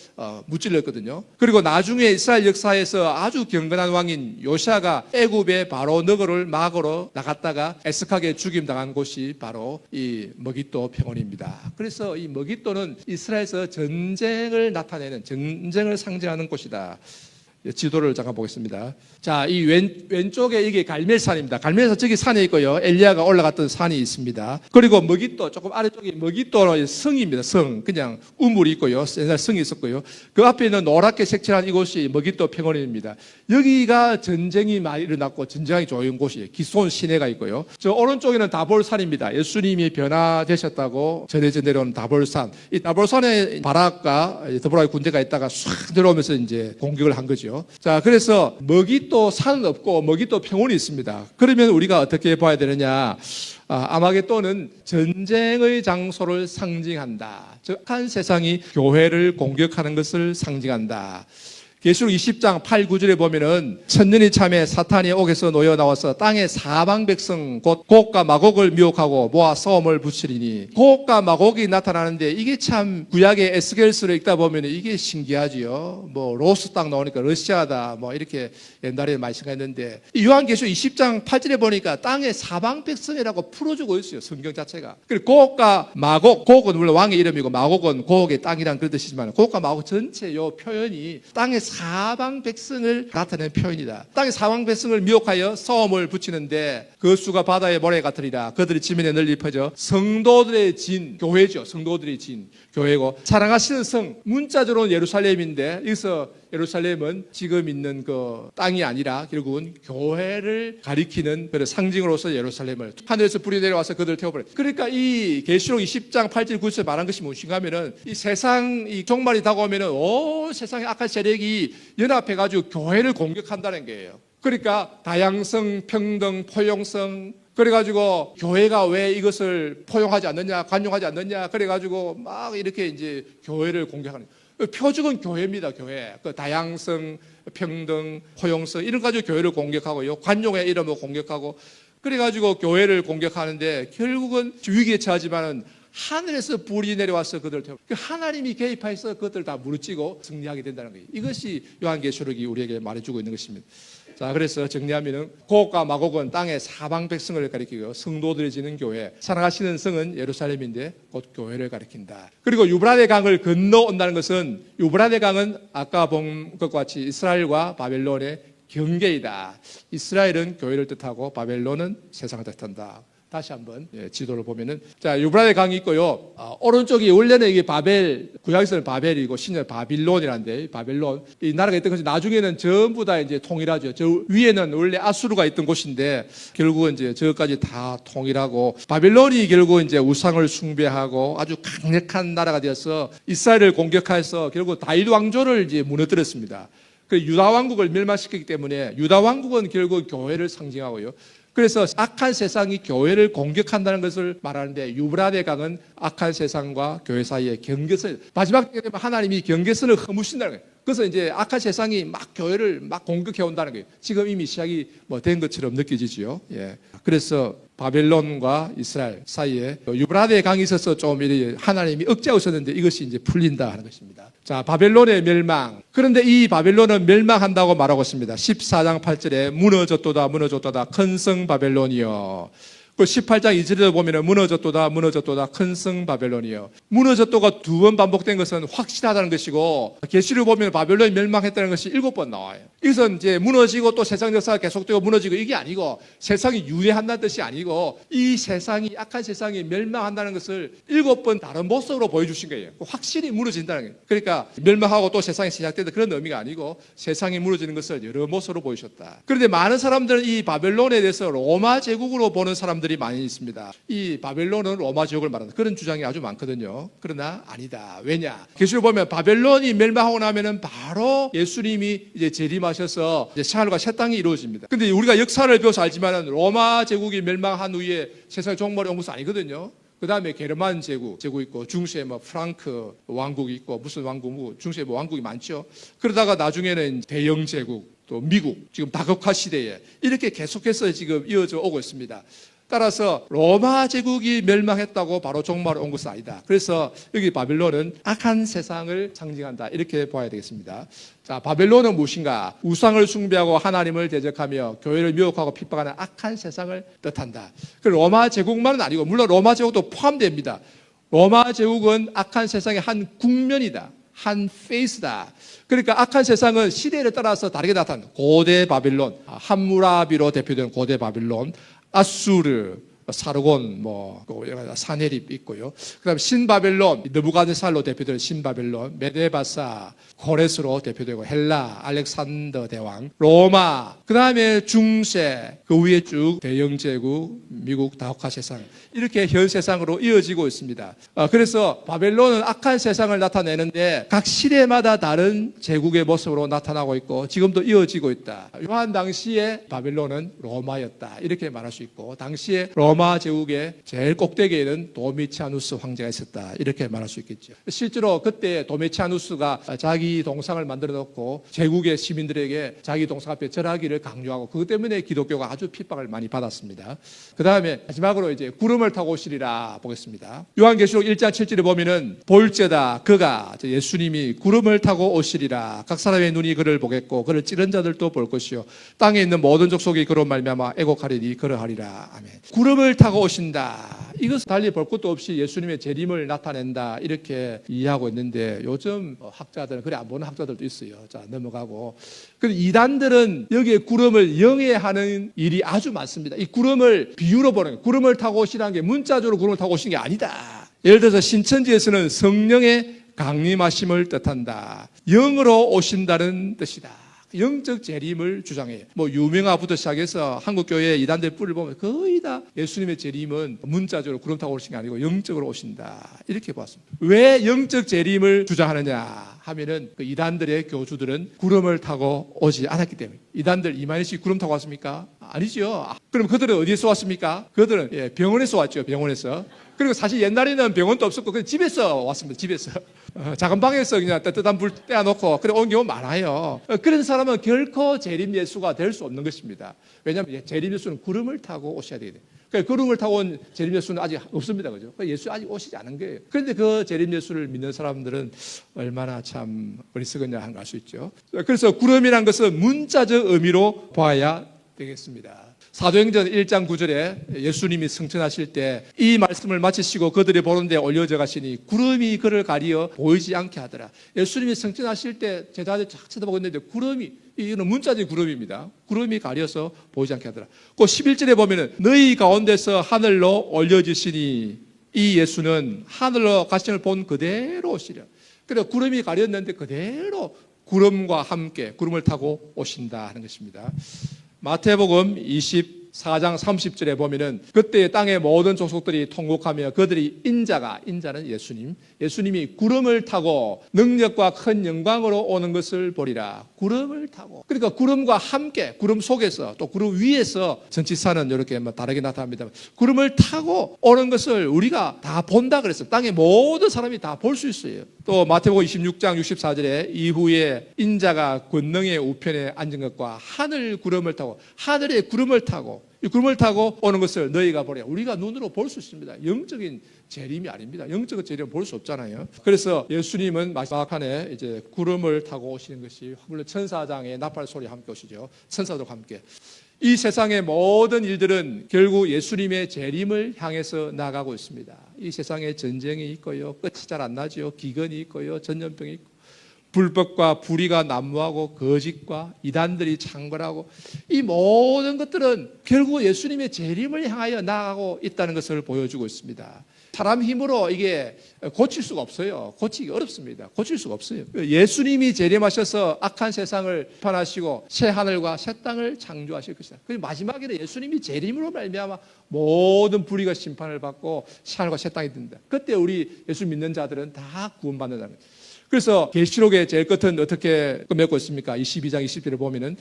무찔렀거든요. 그리고 나중에 이스라엘 역사에서 아주 경건한 왕인 요시아가 애굽의 바로 너거를 막으로 나갔다가 애석하게 죽임당한 곳이 바로 이 머깃도 평원입니다. 그래서 이 머깃도는 이스라엘에서 전쟁을 나타내는, 전쟁을 상징하는 곳이다. 지도를 잠깐 보겠습니다. 자, 이 왼쪽에 이게 갈멜산입니다. 갈멜산 저기 산에 있고요, 엘리야가 올라갔던 산이 있습니다. 그리고 머깃도 조금 아래쪽이 머깃도의 성입니다. 성, 그냥 우물이 있고요, 옛날 성이 있었고요. 그 앞에 있는 노랗게 색칠한 이곳이 머깃도 평원입니다. 여기가 전쟁이 많이 일어났고 전쟁이 좋은 곳이에요. 기손 시내가 있고요. 저 오른쪽에는 다볼산입니다. 예수님이 변화되셨다고 전해져 내려온 다볼산. 이 다볼산에 바락과 드보라의 군대가 있다가 싹 들어오면서 이제 공격을 한 거죠. 자, 그래서 머깃도 산은 없고 머깃도 평원이 있습니다. 그러면 우리가 어떻게 봐야 되느냐? 아마겟돈은 전쟁의 장소를 상징한다. 즉, 한 세상이 교회를 공격하는 것을 상징한다. 계시록 20장 8, 9절에 보면은 천년이 참에 사탄이 옥에서 놓여 나와서 땅의 사방 백성 곧 곡과 마곡을 미혹하고 모아 싸움을 붙이리니, 곡과 마곡이 나타나는데 이게 참 구약의 에스겔서를 읽다 보면 이게 신기하지요. 뭐 로스 땅 나오니까 러시아다 뭐 이렇게 옛날에 말씀가 했는데, 요한계시록 20장 8절에 보니까 땅의 사방 백성이라고 풀어주고 있어요, 성경 자체가. 그리고 곡과 마곡, 곡은 물론 왕의 이름이고 마곡은 곡의 땅이란 그런 뜻이지만 곡과 마곡 전체 요 표현이 땅의 사방 백성을 나타내는 표현이다. 땅의 사방 백성을 미혹하여 싸움을 붙이는데 그 수가 바다의 모래 같으리라. 그들이 지면에 널리 퍼져 성도들의 진, 교회죠. 성도들의 진, 교회고, 사랑하시는 성, 문자적으로는 예루살렘인데 여기서 예루살렘은 지금 있는 그 땅이 아니라 결국은 교회를 가리키는 그런 상징으로서 예루살렘을 하늘에서 불이 내려와서 그들을 태워버려요. 그러니까 이 계시록 20장 8절 9절에 말한 것이 무엇인가 하면은 이 세상 이 종말이 다가오면은 온 세상의 악한 세력이 연합해가지고 교회를 공격한다는 거예요. 그러니까 다양성, 평등, 포용성, 그래가지고 교회가 왜 이것을 포용하지 않느냐, 관용하지 않느냐, 그래가지고 막 이렇게 이제 교회를 공격하는. 표적은 교회입니다, 교회. 그 다양성, 평등, 포용성 이런 가지고 교회를 공격하고요, 관용의 이름으로 공격하고, 그래가지고 교회를 공격하는데 결국은 위기에 처하지만은 하늘에서 불이 내려와서 그들을 태워. 하나님이 개입해서 그것들 다 무너뜨리고 승리하게 된다는 거예요. 이것이 요한계시록이 우리에게 말해주고 있는 것입니다. 자, 그래서 정리하면은 곡과 마곡은 땅의 사방 백성을 가리키고 성도들이 지는 교회, 사랑하시는 성은 예루살렘인데 곧 교회를 가리킨다. 그리고 유브라데 강을 건너온다는 것은, 유브라데 강은 아까 본 것과 같이 이스라엘과 바벨론의 경계이다. 이스라엘은 교회를 뜻하고 바벨론은 세상을 뜻한다. 다시 한번 지도를 보면은, 자, 유브라데 강이 있고요. 오른쪽이 원래는 이게 바벨, 구약에서는 바벨이고 신약 바빌론이란데, 바벨론 이 나라가 있던 것이 나중에는 전부 다 이제 통일하죠. 저 위에는 원래 아수르가 있던 곳인데 결국은 이제 저까지 다 통일하고, 바벨론이 결국 이제 우상을 숭배하고 아주 강력한 나라가 되어서 이스라엘을 공격해서 결국 다윗 왕조를 이제 무너뜨렸습니다. 그 유다 왕국을 멸망시키기 때문에 유다 왕국은 결국 교회를 상징하고요. 그래서 악한 세상이 교회를 공격한다는 것을 말하는데, 유브라데 강은 악한 세상과 교회 사이의 경계선, 마지막 때 되면 하나님이 경계선을 허무신다는 거예요. 그래서 이제 악한 세상이 막 교회를 막 공격해 온다는 거예요. 지금 이미 시작이 된 것처럼 느껴지지요. 예. 그래서 바벨론과 이스라엘 사이에 유브라데 강이 있어서 좀 하나님이 억제하고 있었는데 이것이 이제 풀린다 하는 것입니다. 자, 바벨론의 멸망. 그런데 이 바벨론은 멸망한다고 말하고 있습니다. 14장 8절에 무너졌도다 무너졌도다 큰 성 바벨론이여. 그 18장 2절에 보면 무너졌도다 무너졌도다 큰 성 바벨론이요. 무너졌도가 2번 반복된 것은 확실하다는 것이고, 계시를 보면 바벨론이 멸망했다는 것이 7번 나와요. 이것은 이제 무너지고 또 세상 역사가 계속되고 무너지고 이게 아니고, 세상이 윤회한다는 뜻이 아니고, 이 세상이, 악한 세상이 멸망한다는 것을 7번 다른 모습으로 보여주신 거예요. 확실히 무너진다는 거예요. 그러니까 멸망하고 또 세상이 시작되는 그런 의미가 아니고, 세상이 무너지는 것을 여러 모습으로 보여주셨다. 그런데 많은 사람들은 이 바벨론에 대해서 로마 제국으로 보는 사람들이 많이 있습니다. 이 바벨론은 로마 제국을 말한다, 그런 주장이 아주 많거든요. 그러나 아니다. 왜냐? 계시를 보면 바벨론이 멸망하고 나면은 바로 예수님이 이제 재림하셔서 이제 생활과 새 땅이 이루어집니다. 근데 우리가 역사를 배워서 알지만은 로마 제국이 멸망한 후에 세상의 종말이 온 것은 아니거든요. 그 다음에 게르만 제국 있고, 중세에 뭐 프랑크 왕국이 있고, 무슨 왕국, 중세에 뭐 왕국이 많죠. 그러다가 나중에는 대영 제국, 또 미국, 지금 다국화 시대에 이렇게 계속해서 지금 이어져 오고 있습니다. 따라서 로마 제국이 멸망했다고 바로 종말이 온 것은 아니다. 그래서 여기 바벨론은 악한 세상을 상징한다, 이렇게 봐야 되겠습니다. 자, 바벨론은 무엇인가? 우상을 숭배하고 하나님을 대적하며 교회를 미혹하고 핍박하는 악한 세상을 뜻한다. 그 로마 제국만은 아니고, 물론 로마 제국도 포함됩니다. 로마 제국은 악한 세상의 한 국면이다, 한 페이스다. 그러니까 악한 세상은 시대를 따라서 다르게 나타난다. 고대 바빌론, 함무라비로 대표되는 고대 바빌론, 아수르, 사르곤, 사네립 있고요. 그다음에 신바벨론, 느부갓네살로 대표되는 신바벨론, 메데바사, 고레스로 대표되고, 헬라, 알렉산더 대왕, 로마, 그다음에 중세, 그 위에 쭉 대영 제국, 미국 다국화 세상, 이렇게 현 세상으로 이어지고 있습니다. 그래서 바벨론은 악한 세상을 나타내는데 각 시대마다 다른 제국의 모습으로 나타나고 있고, 지금도 이어지고 있다. 요한 당시에 바벨론은 로마였다, 이렇게 말할 수 있고, 당시에 로마 제국의 제일 꼭대기에는 도미치아누스 황제가 있었다, 이렇게 말할 수 있겠죠. 실제로 그때 도미치아누스가 자기 동상을 만들어 놓고 제국의 시민들에게 자기 동상 앞에 절하기를 강요하고, 그것 때문에 기독교가 아주 핍박을 많이 받았습니다. 그 다음에 마지막으로 이제 구름을 타고 오시리라 보겠습니다. 요한계시록 1장 7절에 보면은 볼지어다 그가, 예수님이 구름을 타고 오시리라. 각 사람의 눈이 그를 보겠고 그를 찌른 자들도 볼 것이요 땅에 있는 모든 족속이 그로 말미암아 애곡하리니 그러하리라. 아멘. 구름을 타고 오신다. 이것은 달리 볼 것도 없이 예수님의 재림을 나타낸다, 이렇게 이해하고 있는데, 요즘 학자들은 그래 안 보는 학자들도 있어요. 자, 넘어가고. 근데 이단들은 여기에 구름을 영해하는 일이 아주 많습니다. 이 구름을 비유로 보는 거예요. 구름을 타고 오시라는 게 문자적으로 구름을 타고 오신 게 아니다. 예를 들어서 신천지에서는 성령의 강림하심을 뜻한다. 영으로 오신다는 뜻이다. 영적 재림을 주장해요. 유명하부터 시작해서 한국교회 이단들 뿔을 보면 거의 다 예수님의 재림은 문자적으로 구름 타고 오신 게 아니고 영적으로 오신다, 이렇게 봤습니다. 왜 영적 재림을 주장하느냐 하면은 그 이단들의 교주들은 구름을 타고 오지 않았기 때문에. 이단들 이만희씩 구름 타고 왔습니까? 아니죠. 그럼 그들은 어디에서 왔습니까? 그들은 병원에서 왔죠. 병원에서. 그리고 사실 옛날에는 병원도 없었고 그냥 집에서 왔습니다. 집에서. 작은 방에서 그냥 따뜻한 불 떼어놓고 그래 온 경우 많아요. 그런 사람은 결코 재림 예수가 될 수 없는 것입니다. 왜냐하면 재림 예수는 구름을 타고 오셔야 되거든요. 그러니까 구름을 타고 온 재림 예수는 아직 없습니다. 그죠? 예수 아직 오시지 않은 거예요. 그런데 그 재림 예수를 믿는 사람들은 얼마나 참 어리석었냐 하는 걸 알 수 있죠. 그래서 구름이란 것은 문자적 의미로 봐야 되겠습니다. 사도행전 1장 9절에 예수님이 승천하실 때 이 말씀을 마치시고 그들이 보는 데 올려져 가시니 구름이 그를 가리어 보이지 않게 하더라. 예수님이 승천하실 때 제자들 쫙 쳐다보고 있는데 구름이, 이거는 문자적 구름입니다. 구름이 가려서 보이지 않게 하더라. 그 11절에 보면은 너희 가운데서 하늘로 올려지시니, 이 예수는 하늘로 가심을 본 그대로 오시려. 그래 구름이 가렸는데 그대로 구름과 함께 구름을 타고 오신다 하는 것입니다. 마태복음 24장 30절에 보면은 그때 땅의 모든 족속들이 통곡하며 그들이 인자는 예수님이 구름을 타고 능력과 큰 영광으로 오는 것을 보리라. 구름을 타고. 그러니까 구름과 함께, 구름 속에서 또 구름 위에서 전치사는 이렇게 다르게 나타납니다. 구름을 타고 오는 것을 우리가 다 본다 그랬어요. 땅의 모든 사람이 다 볼 수 있어요. 또 마태복음 26장 64절에 이후에 인자가 권능의 우편에 앉은 것과 하늘 구름을 타고, 하늘의 구름을 타고, 이 구름을 타고 오는 것을 너희가 보라. 우리가 눈으로 볼 수 있습니다. 영적인 재림이 아닙니다. 영적인 재림을 볼 수 없잖아요. 그래서 예수님은 마지막에 이제 구름을 타고 오시는 것이, 물론 천사장의 나팔 소리와 함께 오시죠. 천사들과 함께. 이 세상의 모든 일들은 결국 예수님의 재림을 향해서 나가고 있습니다. 이 세상에 전쟁이 있고요, 끝이 잘 안 나지요. 기근이 있고요, 전염병이 있고, 불법과 불의가 난무하고 거짓과 이단들이 창궐하고, 이 모든 것들은 결국 예수님의 재림을 향하여 나아가고 있다는 것을 보여주고 있습니다. 사람 힘으로 이게 고칠 수가 없어요. 고치기 어렵습니다. 고칠 수가 없어요. 예수님이 재림하셔서 악한 세상을 판하시고 새 하늘과 새 땅을 창조하실 것이다. 그리고 마지막에는 예수님이 재림으로 말미암아 모든 불의가 심판을 받고 새 하늘과 새 땅이 된다. 그때 우리 예수 믿는 자들은 다 구원받는다는 거예요. 그래서 계시록의 제일 끝은 어떻게 맺고 있습니까? 22장 20절에 보면은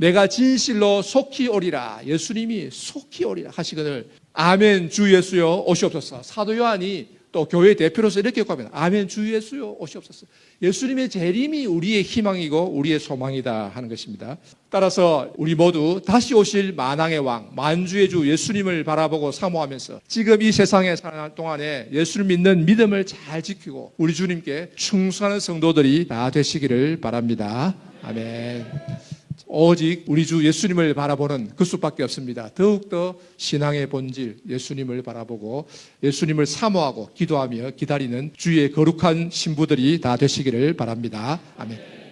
내가 진실로 속히 오리라. 예수님이 속히 오리라 하시거늘 아멘 주 예수여 오시옵소서. 사도 요한이 또 교회 대표로서 이렇게 고합니다. 아멘 주 예수여 오시옵소서. 예수님의 재림이 우리의 희망이고 우리의 소망이다 하는 것입니다. 따라서 우리 모두 다시 오실 만왕의 왕 만주의 주 예수님을 바라보고 사모하면서 지금 이 세상에 사는 동안에 예수를 믿는 믿음을 잘 지키고 우리 주님께 충성하는 성도들이 다 되시기를 바랍니다. 아멘. 오직 우리 주 예수님을 바라보는 그 수밖에 없습니다. 더욱더 신앙의 본질 예수님을 바라보고 예수님을 사모하고 기도하며 기다리는 주의 거룩한 신부들이 다 되시기를 바랍니다. 아멘.